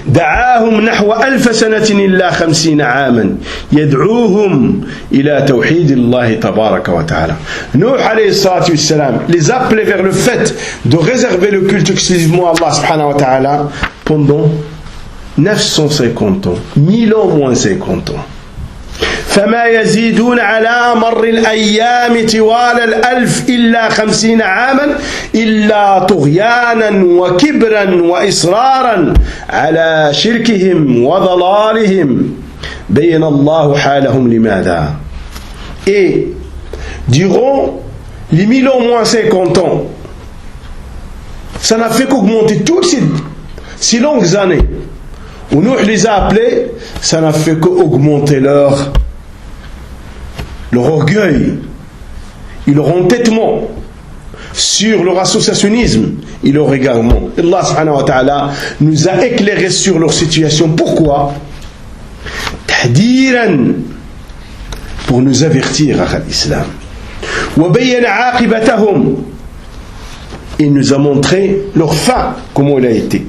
دعاهم نحو 1000 سنة إلا 50 عاما يدعوهم إلى توحيد الله تبارك وتعالى. Nuh alayhi salatu wassalam les appelait vers le fait de réserver le culte exclusivement à Allah subhanahu wa ta'ala pendant 950 ans, 1000 ans moins 50 ans. فما يزيدون على مر الأيام طوال 1000 إلا 50 عاما إلا طغيانا وكبرا وإصرارا على شركهم وضلالهم بين الله حالهم لماذا. Et durant les 1000 ans moins 50 ans, ça n'a fait qu'augmenter toutes ces longues années où Nuh les a appelés, ça n'a fait qu'augmenter leur orgueil et leur entêtement sur leur associationnisme et leur égarement. Allah subhanahu wa ta'ala nous a éclairé sur leur situation. Pourquoi? Tahdiran, pour nous avertir à l'islam. Wa bayyana aqibatahum, il nous a montré leur fin, comment elle a été,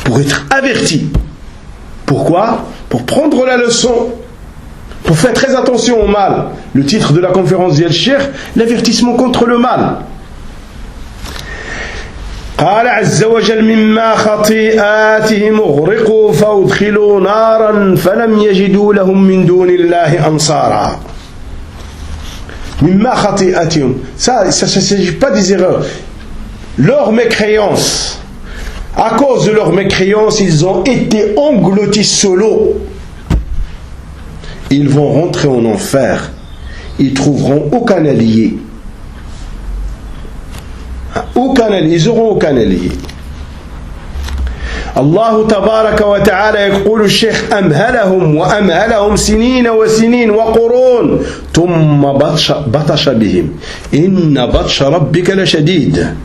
pour être avertis. Pourquoi? Pour prendre la leçon, pour faire très attention au mal. Le titre de la conférence d'El Cheikh, l'avertissement contre le mal. قال عز وجل مما خطيئاتهم اغرقوا فادخلوا نارا فلم يجدوا لهم من دون الله أنصارا. مما خطيئاتهم, ça ne s'agit pas des erreurs. Leur mécréance, à cause de leur mécréance, ils ont été engloutis sous l'eau. Ils vont rentrer en enfer. Ils trouveront aucun allié. Ils auront aucun allié. الله تبارك وتعالى يقول الشيخ أمهلهم وأمهلهم سنين وسنين وقرون ثم بطش بهم إن بطش ربك لشديد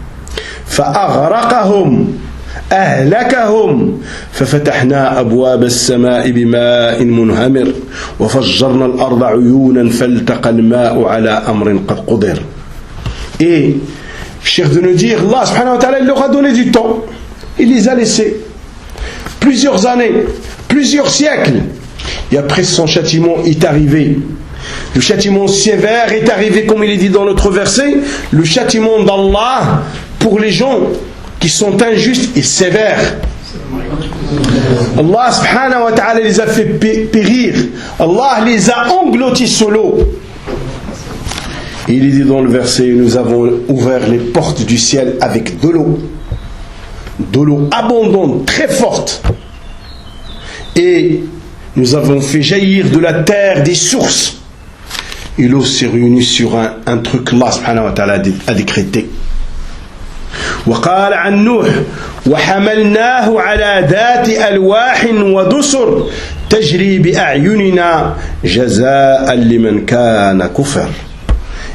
فأغرقهم أهلكهم ففتحنا أبواب السماء بماء منهمر وفجرنا الأرض عيونا فالتقى الماء على أمر قد قدر. Et cher de nous dire, Allah subhanahu wa ta'ala, il leur a donné du temps, il les a laissés plusieurs années, plusieurs siècles, et après son châtiment est arrivé. Le châtiment sévère est arrivé, comme il est dit dans notre verset, le châtiment d'Allah pour les gens qui sont injustes et sévères. Allah subhanahu wa ta'ala les a fait périr. Allah les a engloutis sous l'eau. Il est dit dans le verset, nous avons ouvert les portes du ciel avec de l'eau abondante, très forte. Et nous avons fait jaillir de la terre des sources. Et l'eau s'est réunie sur un truc qu'Allah subhanahu wa ta'ala a décrété. وقال عن نوح وحملناه على ذات ألواح ودسر تجري بأعيننا جزاء لمن كان كفر.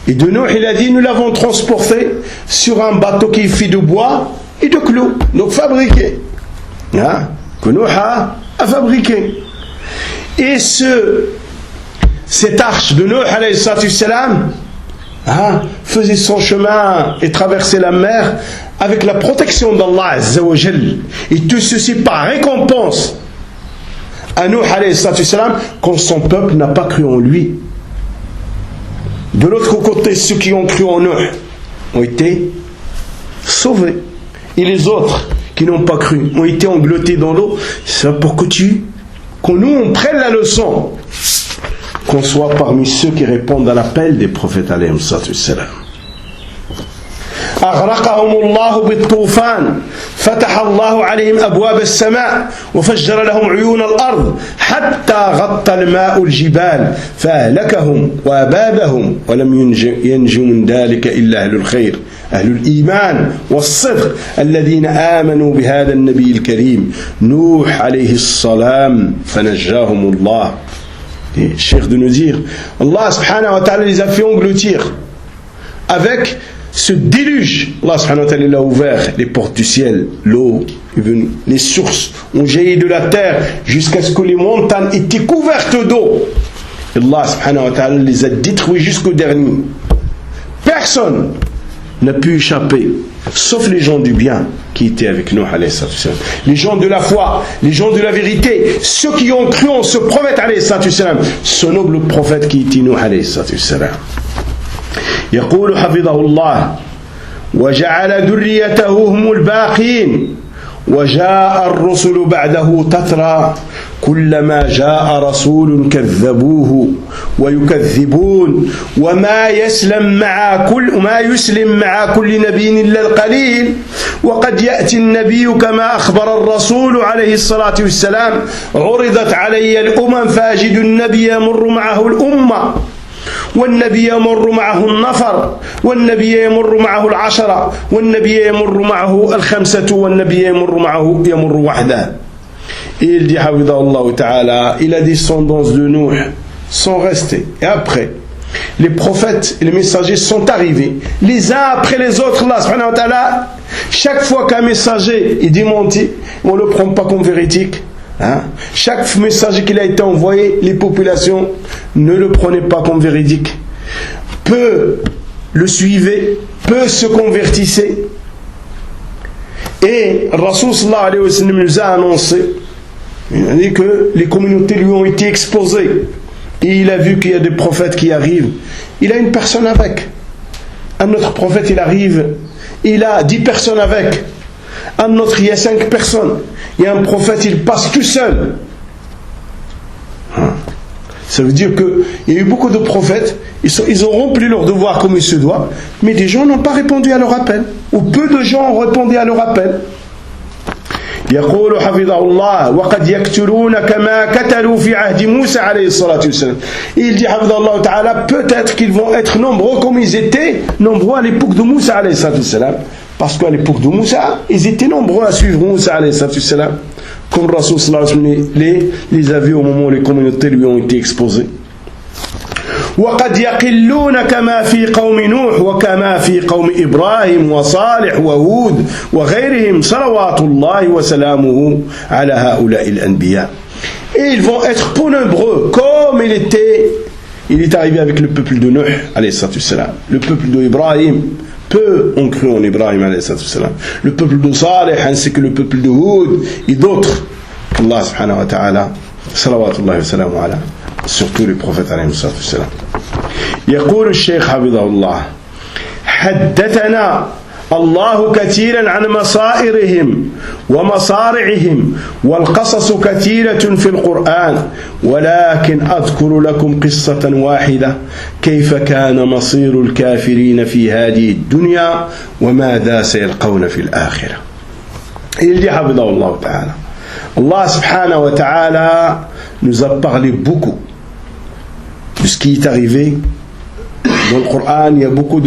Et de Nuh, il a dit, nous l'avons transporté sur un bateau qui est fait de bois et de clous, donc fabriqué, que Nuh a fabriqué. Et cette arche de Nuh, alayhi salatu wassalam, faisait son chemin et traversait la mer avec la protection d'Allah Azza wa Jal. Et tout ceci par récompense à Nuh alayhi salam quand son peuple n'a pas cru en lui. De l'autre côté, ceux qui ont cru en Nuh ont été sauvés. Et les autres qui n'ont pas cru ont été engloutis dans l'eau. C'est pour que nous on prenne la leçon, qu'on soit parmi ceux qui répondent à l'appel des prophètes alayhim salam. أغرقهم الله بالطوفان فتح الله عليهم أبواب السماء وفجر لهم عيون الأرض حتى غطى الماء الجبال فأهلكهم وأبادهم ولم ينجو من ذلك إلا أهل الخير أهل الإيمان والصدق الذين آمنوا بهذا النبي الكريم نوح عليه السلام فنجاهم الله. Cheikh de nous dire, Allah subhanahu wa ta'ala les a fait engloutir avec ce déluge. Allah subhanahu wa ta'ala a ouvert les portes du ciel, l'eau est venue, les sources ont jailli de la terre jusqu'à ce que les montagnes étaient couvertes d'eau. Allah subhanahu wa ta'ala les a détruits jusqu'au dernier. Personne n'a pu échapper, sauf les gens du bien qui étaient avec nous, les gens de la foi, les gens de la vérité, ceux qui ont cru en ce prophète, ce noble prophète qui était nous. يقول حفظه الله وجعل ذريته هم الباقين وجاء الرسل بعده تترى كلما جاء رسول كذبوه ويكذبون وما يسلم مع كل نبي إلا القليل وقد يأتي النبي كما أخبر الرسول عليه الصلاة والسلام عرضت علي الأمم فأجد النبي يمر معه الأمة والنبي يمر معه النفر والنبي يمر معه العشرة والنبي يمر معه الخمسة والنبي يمر وحده. Et il dit Hafidahullah Ta'ala, il a des descendances de Nuh sont restés. Et après, les prophètes et les messagers sont arrivés, les uns après les autres. Allah subhanahu wa ta'ala, chaque fois qu'un messager est démenti, on ne le prend pas comme véridique. Chaque messager qui a été envoyé, les populations ne le prenaient pas comme véridique. Peu le suivaient, peu se convertissaient. Et Rasul sallallahu alayhi wa sallam nous a annoncé, il a dit que les communautés lui ont été exposées. Et il a vu qu'il y a des prophètes qui arrivent. Il a une personne avec. Un autre prophète, il arrive, il a 10 personnes avec. Un autre, il y a 5 personnes. Il y a un prophète, il passe tout seul. Ça veut dire qu'il y a eu beaucoup de prophètes, ils ont rempli leur devoir comme il se doit, mais des gens n'ont pas répondu à leur appel. Ou peu de gens ont répondu à leur appel. يقول حفظه الله وقد يقتلون كما قتلوا في عهد موسى عليه الصلاة والسلام. Il dit حفظه الله تعالى, peut-être qu'ils vont être nombreux comme ils étaient nombreux à l'époque de Moussa عليه الصلاة والسلام. Parce qu'à l'époque de Moussa, ils étaient nombreux à suivre Moussa alayhi salam, comme Rasul sallallahu alayhi wa sallam les a vus au moment où les communautés lui ont été exposées. وقد يقلون كما في قوم نوح وكما في قوم إبراهيم وصالح وهود وغيرهم صلوات الله وسلامه على هؤلاء الأنبياء. Et ils vont être peu nombreux comme il est arrivé avec le peuple de Nuh alayhi salam, le peuple d'Ibrahim. Peu ont cru en Ibrahim alayhi salam, le peuple de Salih ainsi que le peuple de Hud et d'autres. Allah subhanahu wa ta'ala salawatullahi wa salamu ala, surtout les prophètes alayhi salam. يقول الشيخ حفظه الله حدثنا الله كثيرا عن مصائرهم ومصارعهم والقصص كثيرة في القرآن ولكن أذكر لكم قصة واحدة كيف كان مصير الكافرين في هذه الدنيا وماذا سيلقون في الآخرة. Il dit حفظه الله تعالى, Allah subhanahu wa ta'ala nous a parlé beaucoup de ce qui est arrivé dans le Coran. Il y a beaucoup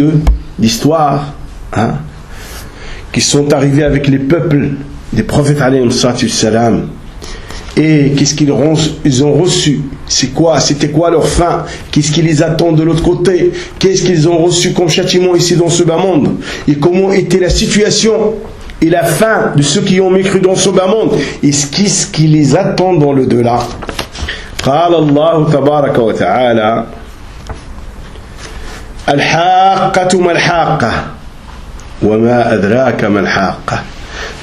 d'histoires qui sont arrivés avec les peuples des prophètes alayhim salam. Et qu'est-ce qu'ils ont reçu, c'était quoi leur fin, qu'est-ce qui les attend de l'autre côté, qu'est-ce qu'ils ont reçu comme châtiment ici dans ce bas monde, et comment était la situation et la fin de ceux qui ont mécru dans ce bas monde, et qu'est-ce qui les attend dans le delà. قال الله تبارك وتعالى الحاقة ما الحاقة وما أدراك ما الحاقة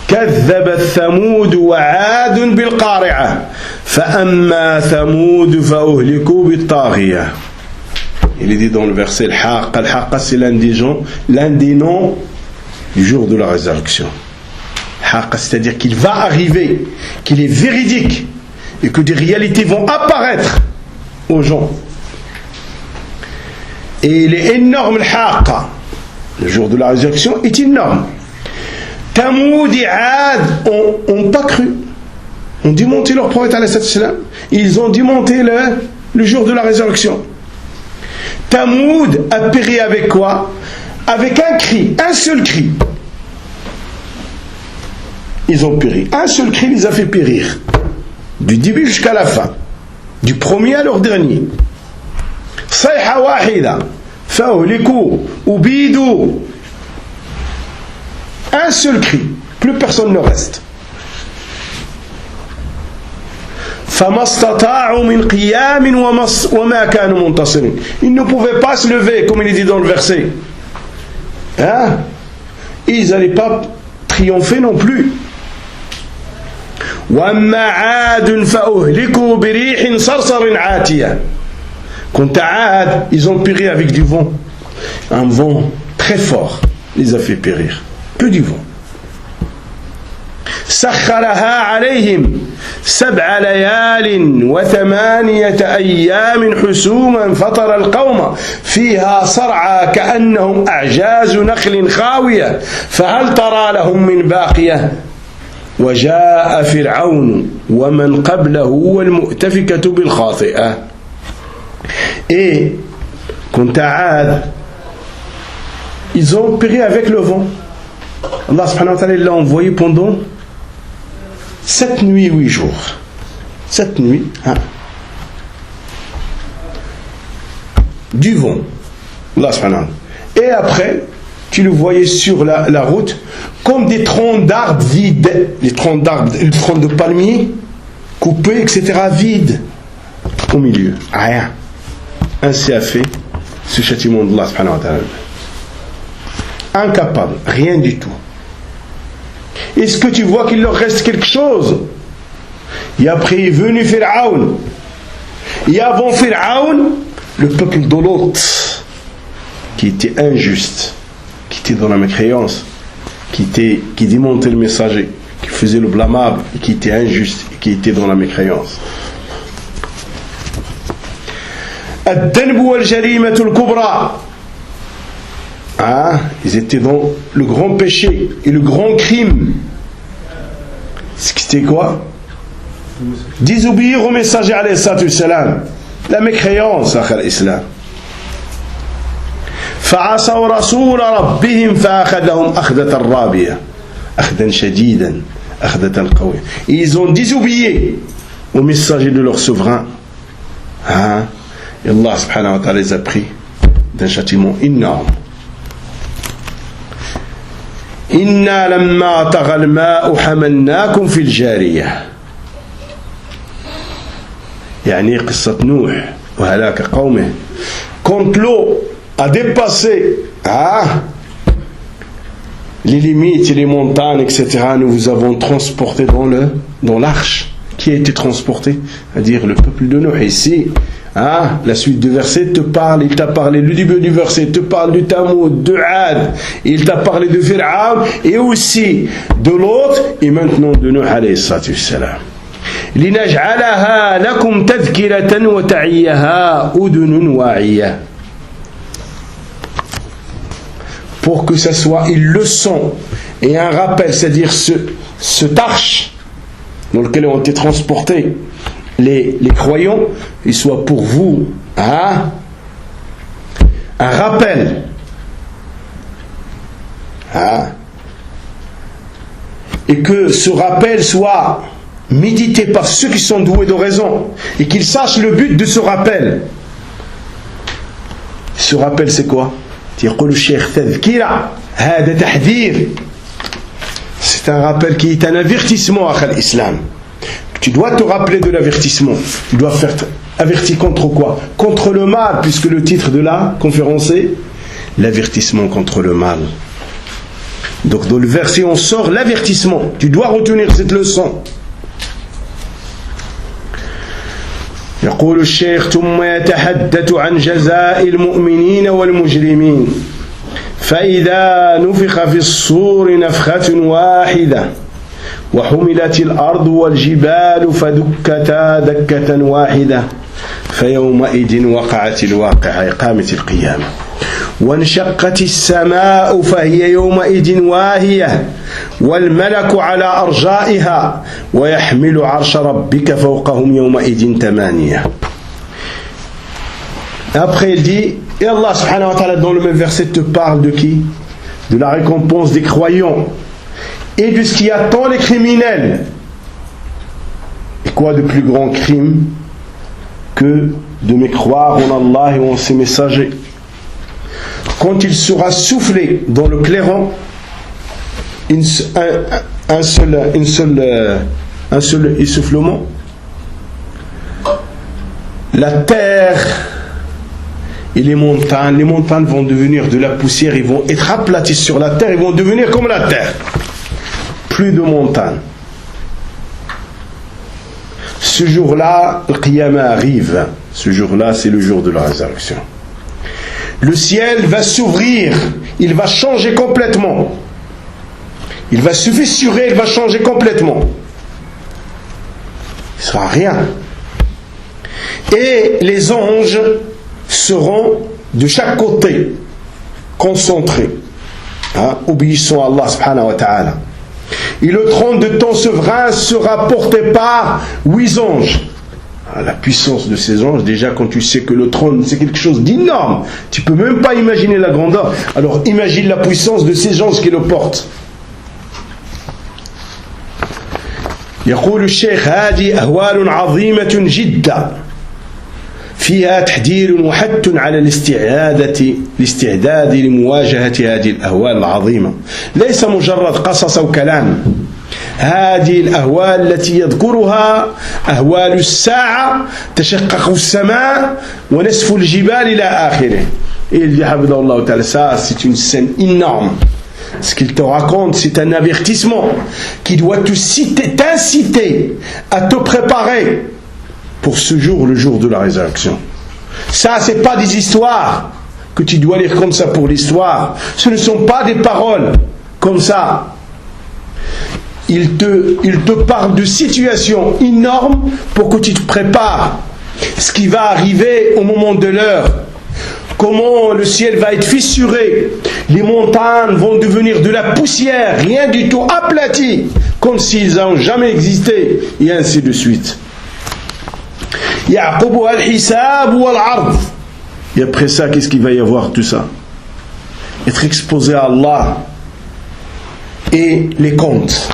كذبت ثمود وعاد بالقارعة فأما ثمود فأهلكوا بالطاغية. Il est dit dans le verset الحاقة. الحاقة c'est l'un des noms du jour de la résurrection. الحاقة c'est-à-dire qu'il va arriver, qu'il est véridique et que des réalités vont apparaître aux gens. Et il est énorme الحاقة. Le jour de la résurrection est énorme. Tamoud et Ad ont pas cru. Ont démonté leur prophète alayhi salam. Ils ont démonté le jour de la résurrection. Tamoud a péri avec quoi? Avec un cri, un seul cri. Ils ont péri. Un seul cri les a fait périr. Du début jusqu'à la fin. Du premier à leur dernier. Sayha wahida. Fa'uhliku. Ubidu. Un seul cri, plus personne ne reste. Ils ne pouvaient pas se lever, comme il est dit dans le verset. Hein? Ils n'allaient pas triompher non plus. Quant à Ad, ils ont péri avec du vent. Un vent très fort les a fait périr. Que du vent. سخرها عليهم 7 ليال و8 أيام حسوما فترى القوم فيها صرعى كأنهم أعجاز نخل خاوية فهل ترى لهم من باقية وجاء فرعون ومن قبله والمؤتفكة بالخاطئة. Et quant à Ad, ils ont péri avec le vent. Allah subhanahu wa ta'ala l'a envoyé pendant 7 nuits, 8 jours. 7 nuits, hein. Du vent. Allah subhanahu wa ta'ala. Et après, tu le voyais sur la route comme des troncs d'arbres vides. Les troncs d'arbres, les troncs de palmiers coupés, etc. vides. Au milieu. Rien. Ainsi a fait ce châtiment d'Allah subhanahu wa ta'ala. Incapable, rien du tout. Est-ce que tu vois qu'il leur reste quelque chose? Et après est venu Pharaon. Et avant Pharaon, le peuple de Lot, qui était injuste, qui était dans la mécréance, qui démontait le messager, qui faisait le blâmable, et qui était injuste, et qui était dans la mécréance. Ad-danbu wal-jarimatu al-kubra. Ah, ils étaient dans le grand péché et le grand crime. C'était quoi? Désobéir au messager alayhi salatu salam. La mécréance à l'islam. فعصوا رسول ربهم فأخذهم أخذة رابية أخذا شديدا أخذة قوية. Ils ont désobéi au messager de leur souverain. Ah, et Allah subhanahu wa ta'ala les a pris d'un châtiment énorme. إنا لما طغى الماء حملناكم في الجارية. يعني قصة نوح وهلاك قومه. Quand l'eau a dépassé les limites et les montagnes, etc., nous vous avons transporté dans l'arche. Qui a été transporté? C'est-à-dire le peuple de Nuh. Ici, la suite du verset te parle, il t'a parlé, le début du verset te parle de Tamoud, de Ad, il t'a parlé de Pharaon et aussi de l'autre et maintenant de Nuh alayhi salatu wassalam. لنجعلها لكم تذكرة وتعيها أذن واعية. Pour que ça soit une leçon et un rappel, c'est-à-dire cette arche dans lequel ont été transportés les croyants, il soit pour vous un rappel, et que ce rappel soit médité par ceux qui sont doués de raison et qu'ils sachent le but de ce rappel. Ce rappel, c'est quoi? C'est un rappel qui est un avertissement à l'islam. Tu dois te rappeler de l'avertissement. Tu dois faire avertir contre quoi? Contre le mal, puisque le titre de la conférence est l'avertissement contre le mal. Donc dans le verset on sort l'avertissement. Tu dois retenir cette leçon. يقول الشيخ ثم يتحدث عن جزاء المؤمنين والمجرمين فإذا نفخ في الصور نفخة واحدة وحملت الأرض والجبال فدكتا دكة واحدة فيومئذ وقعت الواقعة قامت القيامة وانشقت السماء فهي يومئذ واهية والملك على أرجائها ويحمل عرش ربك فوقهم يومئذ ثمانية. Après il dit, et Allah subhanahu wa ta'ala dans le même verset te parle de qui? De la récompense des croyants et de ce qui attend les criminels. Et quoi de plus grand crime que de mécroire en Allah et en ses messagers? Quand il sera soufflé dans le clairon, un seul essoufflement, la terre et les montagnes vont devenir de la poussière, ils vont être aplatis sur la terre, ils vont devenir comme la terre. Plus de montagnes. Ce jour-là, le Qiyamah arrive. Ce jour-là, c'est le jour de la résurrection. Le ciel va s'ouvrir, il va changer complètement. Il va se fissurer, il va changer complètement. Il ne sera rien. Et les anges seront de chaque côté, concentrés, obéissant à Allah subhanahu wa ta'ala. Et le trône de ton souverain sera porté par 8 anges. La puissance de ces anges, déjà quand tu sais que le trône c'est quelque chose d'énorme, tu ne peux même pas imaginer la grandeur, alors imagine la puissance de ces anges qui le portent. يقول الشيخ هذه أهوال عظيمة جدا فيها تحذير وحث على الاستعداد لمواجهة هذه الأهوال العظيمة ليس مجرد قصص أو كلام هذه الأهوال التي يذكرها أهوال الساعة تشقق السماء ونسف الجبال إلى آخره. Et il dit Habibullah Ta'ala, ça c'est une scène énorme. Ce qu'il te raconte, c'est un avertissement qui doit t'inciter à te préparer pour ce jour, le jour de la résurrection. Ça, c'est pas des histoires que tu dois lire comme ça pour l'histoire. Ce ne sont pas des paroles comme ça. Il te parle de situations énormes pour que tu te prépares. Ce qui va arriver au moment de l'heure. Comment le ciel va être fissuré. Les montagnes vont devenir de la poussière, rien du tout, aplaties, comme s'ils n'ont jamais existé, et ainsi de suite. Et après ça, qu'est-ce qu'il va y avoir tout ça? Être exposé à Allah et les comptes.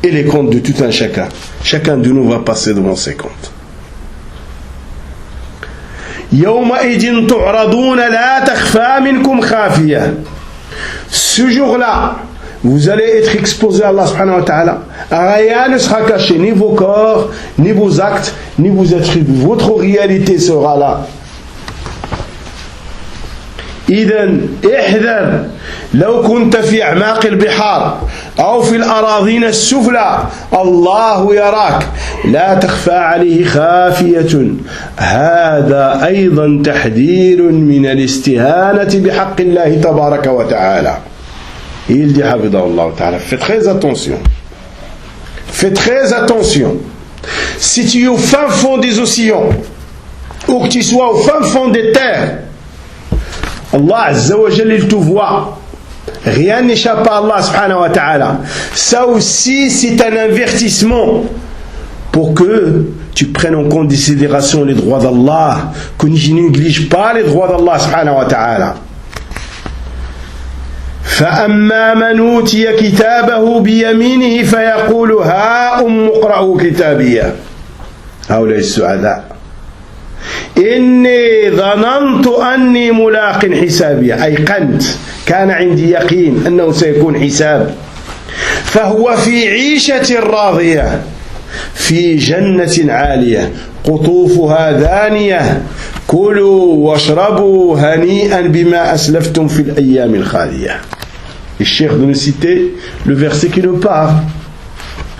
Et les comptes de tout un chacun. Chacun de nous va passer devant ses comptes. يومئذ تعرضون لا تخفى منكم خافية. Ce jour-là, vous allez être exposé à Allah subhanahu wa ta'ala. Rien ne sera caché, ni vos corps, ni vos actes, ni vos attributs. Votre réalité sera là. إذن احذر لو كنت في أعماق البحار أو في الأراضين السفلى الله يراك لا تخفى عليه خافية هذا أيضا تحذير من الاستهانة بحق الله تبارك وتعالى. Il dit Habibullah Ta'ala, fais très attention. Fais très attention. Si tu es au fin fond des océans ou que tu sois au fin fond des terres, Allah Azza wa Jalla il te voit. Rien n'échappe à Allah subhanahu wa ta'ala. Ça aussi c'est un avertissement pour que tu prennes en considération les droits d'Allah, que tu ne négliges pas les droits d'Allah subhanahu wa ta'ala. فأما من أوتي كتابه بيمينه فيقول هاؤم اقرءوا كتابيه هؤلاء السعداء إني ظننت أني ملاق حسابي أيقنت كان عندي يقين أنه سيكون حساب فهو في عيشة راضية في جنة عالية قطوفها دانية كلوا واشربوا هنيئا بما أسلفتم في الأيام الخالية. Et Cheikh de nous citer le verset qui nous parle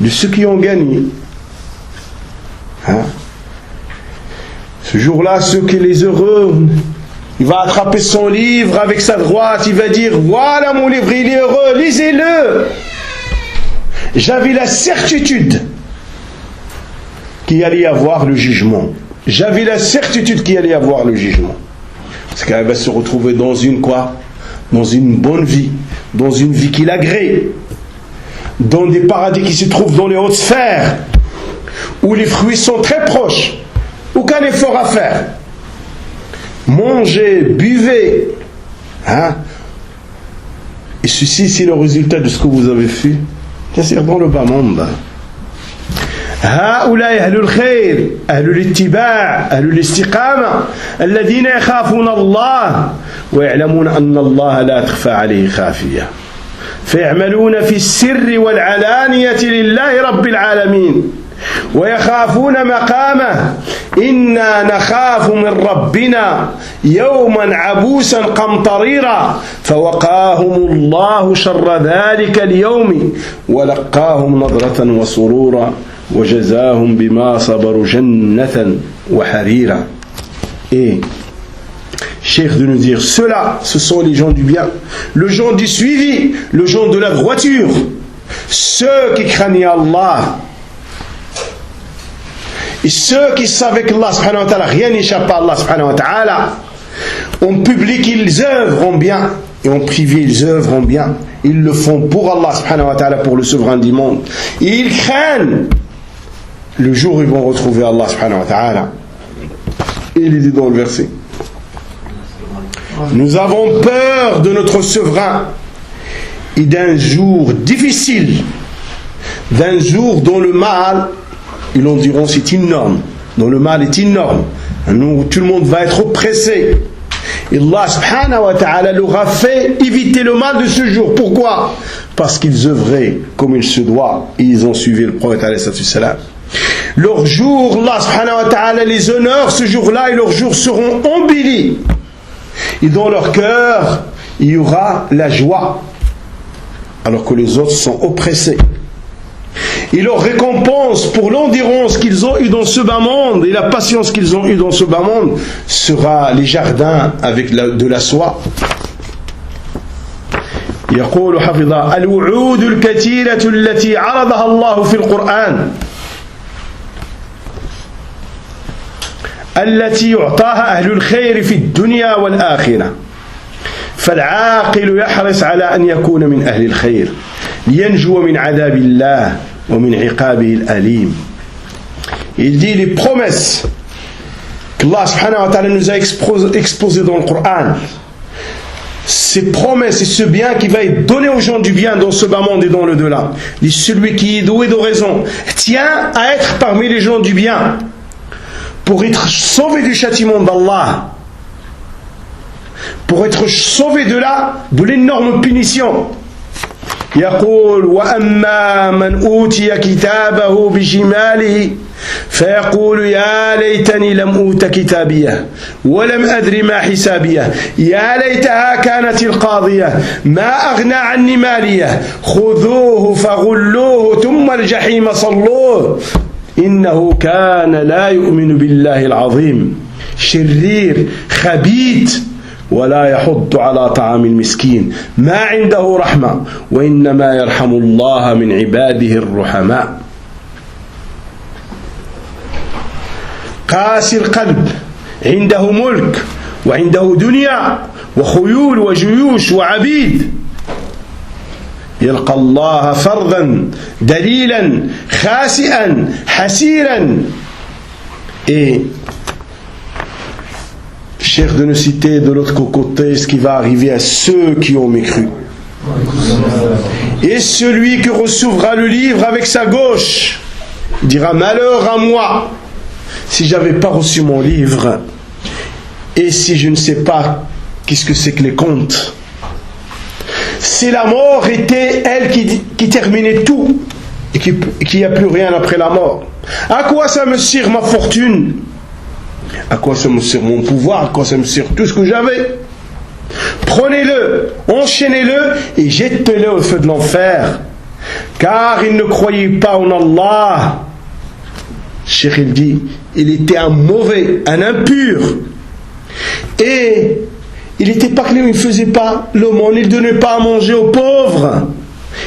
de ceux qui ont gagné. Hein? Ce jour-là, ceux qui les heureux, il va attraper son livre avec sa droite, il va dire, voilà mon livre, il est heureux, lisez-le. J'avais la certitude qu'il allait y avoir le jugement. J'avais la certitude qu'il allait y avoir le jugement. Parce qu'elle va se retrouver dans une quoi? Dans une bonne vie, dans une vie qui l'agrée, dans des paradis qui se trouvent dans les hautes sphères, où les fruits sont très proches, aucun effort à faire. Mangez, buvez. Hein? Et ceci, c'est le résultat de ce que vous avez fait. C'est dans le bas monde. هؤلاء أهل الخير أهل الاتباع أهل الاستقامة الذين يخافون الله ويعلمون أن الله لا تخفى عليه خافية فيعملون في السر والعلانية لله رب العالمين ويخافون مقامه إنا نخاف من ربنا يوما عبوسا قمطريرا فوقاهم الله شر ذلك اليوم ولقاهم نضرة وسرورا وجزاهم بما صبروا جنة وحريرا. Et Cheikh de nous dire, ceux-là, ce sont les gens du bien, le gens du suivi, le gens de la droiture, ceux qui craignent Allah. Et ceux qui savent qu'Allah subhanahu wa ta'ala, rien n'échappe à Allah subhanahu wa ta'ala, en public ils œuvrent bien, et en privé ils œuvrent bien. Ils le font pour Allah subhanahu wa ta'ala, pour le souverain du monde. Et ils craignent le jour où ils vont retrouver Allah subhanahu wa ta'ala. Et il est dit dans le verset, nous avons peur de notre souverain et d'un jour difficile, d'un jour dont le mal, ils l'ont diront, c'est énorme, dont le mal est énorme, où tout le monde va être oppressé. Et Allah subhanahu wa ta'ala leur a fait éviter le mal de ce jour. Pourquoi? Parce qu'ils œuvraient comme il se doit et ils ont suivi le prophète alayhi salam. Leur jour, Allah subhanahu wa ta'ala les honore ce jour-là et leurs jours seront embellis. Et dans leur cœur, il y aura la joie, alors que les autres sont oppressés. Et leur récompense pour l'endurance qu'ils ont eue dans ce bas monde et la patience qu'ils ont eue dans ce bas monde sera les jardins avec de la soie. يقول حفظه الوعود الكثيرة التي عرضها الله في القرآن التي يعطاها أهل الخير في الدنيا والآخرة فالعاقل يحرص على أن يكون من أهل الخير لينجو من عذاب الله ومن عقابه الأليم. Il dit les promesses qu'Allah subhanahu wa ta'ala nous a exposées dans le Coran, ces promesses et ce bien qui va être donné aux gens du bien dans ce bas monde et dans le delà. Et celui qui est doué de raison tient à être parmi les gens du bien pour être sauvé du châtiment d'Allah, pour être sauvé de l'énorme punition. يقول وأما من أوتي كتابه بشماله فيقول يا ليتني لم أوت كتابيه ولم أدر ما حسابيه يا ليتها كانت القاضية ما أغنى عني ماليه خذوه فغلوه ثم الجحيم صلوه إنه كان لا يؤمن بالله العظيم شرير خبيث ولا يحض على طعام المسكين ما عنده رحمة وإنما يرحم الله من عباده الرحماء. قاسي القلب عنده ملك وعنده دنيا وخيول وجيوش وعبيد يلقى الله فردا دليلا خاسئا حسيرا. Et Cheikh de nous citer de l'autre côté ce qui va arriver à ceux qui ont mécru. Et celui qui recevra le livre avec sa gauche dira malheur à moi si j'avais pas reçu mon livre et si je ne sais pas qu'est-ce que c'est que les comptes. Si la mort était elle qui terminait tout et qu'il n'y a plus rien après la mort, à quoi ça me sert ma fortune? À quoi ça me sert mon pouvoir? À quoi ça me sert tout ce que j'avais? Prenez-le, enchaînez-le et jetez-le au feu de l'enfer. Car il ne croyait pas en Allah. Cheikh il dit, il était un mauvais, un impur. Et il n'était pas clément, il ne faisait pas l'aumône, il ne donnait pas à manger aux pauvres.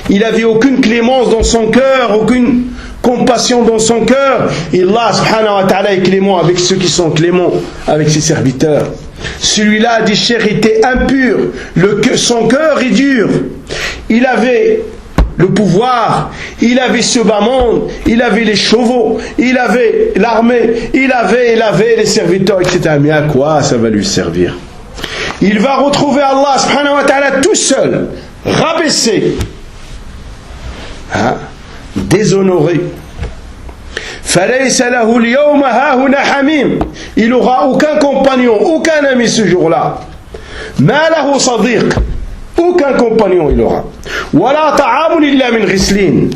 Il n'avait aucune clémence dans son cœur, aucune compassion dans son cœur. Et Allah subhanahu wa ta'ala est clément avec ceux qui sont cléments, avec ses serviteurs. Celui-là, dit Cheikh, était impur. Son cœur est dur. Il avait le pouvoir, il avait ce bas monde, il avait les chevaux, il avait l'armée, il avait les serviteurs, etc. Mais à quoi ça va lui servir? Il va retrouver Allah subhanahu wa ta'ala tout seul, rabaissé, déshonoré. Il n'aura aucun compagnon, aucun ami ce jour-là. Aucun compagnon il aura. ولا طعام إلا من غسلين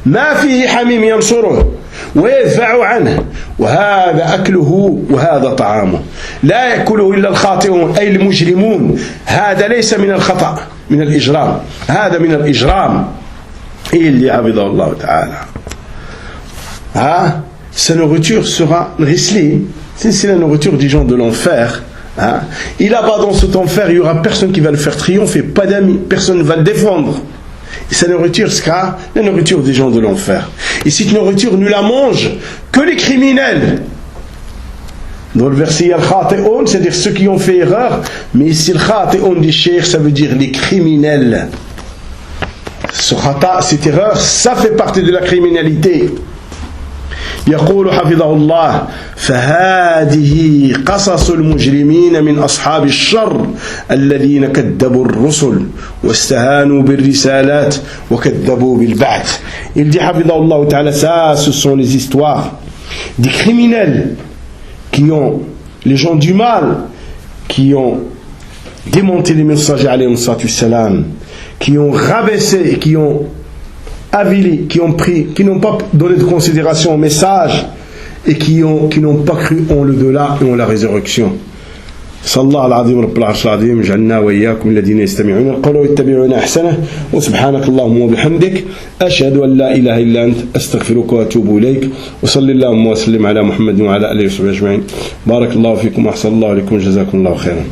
ما فيه حميم ينصره ويدفع عنه وهذا أكله وهذا طعامه لا يأكله إلا الخاطئون أي المجرمون. هذا ليس من الخطأ من الإجرام، هذا من الإجرام. اللي حفظه الله تعالى. Sa nourriture sera ghislin. C'est la nourriture des gens de l'enfer. Et là-bas dans cet enfer, il n'y aura personne qui va le faire triompher, pas d'amis, personne ne va le défendre. Et sa nourriture sera la nourriture des gens de l'enfer. Et cette nourriture ne la mange que les criminels. Dans le verset, il y a le khati'un, c'est-à-dire ceux qui ont fait erreur, mais ici le khati'un dit Cheikh, ça veut dire les criminels. Ce khata, cette erreur, ça fait partie de la criminalité. يقول حفظه الله فهذه قصص المجرمين من أصحاب الشر الذين كذبوا الرسل واستهانوا بالرسالات وكذبوا بالبعث. Il dit حفظه الله تعالى, ça ce sont les histoires des criminels qui ont, les gens du mal qui ont démonté les messagers alayhi salam, qui ont rabaissé, qui ont avilés, qui n'ont pas donné de considération au message et qui n'ont pas cru en le delà et en la résurrection. صلى الله العظيم رب العرش العظيم اجعلنا وإياكم الذين يستمعون القول ويتبعون أحسنه وسبحانك اللهم وبحمدك أشهد أن لا إله إلا أنت أستغفرك وأتوب إليك وصلى اللهم وسلم على محمد وعلى آله وصحبه أجمعين. بارك الله فيكم وأحسن الله إليكم جزاكم الله خيرا.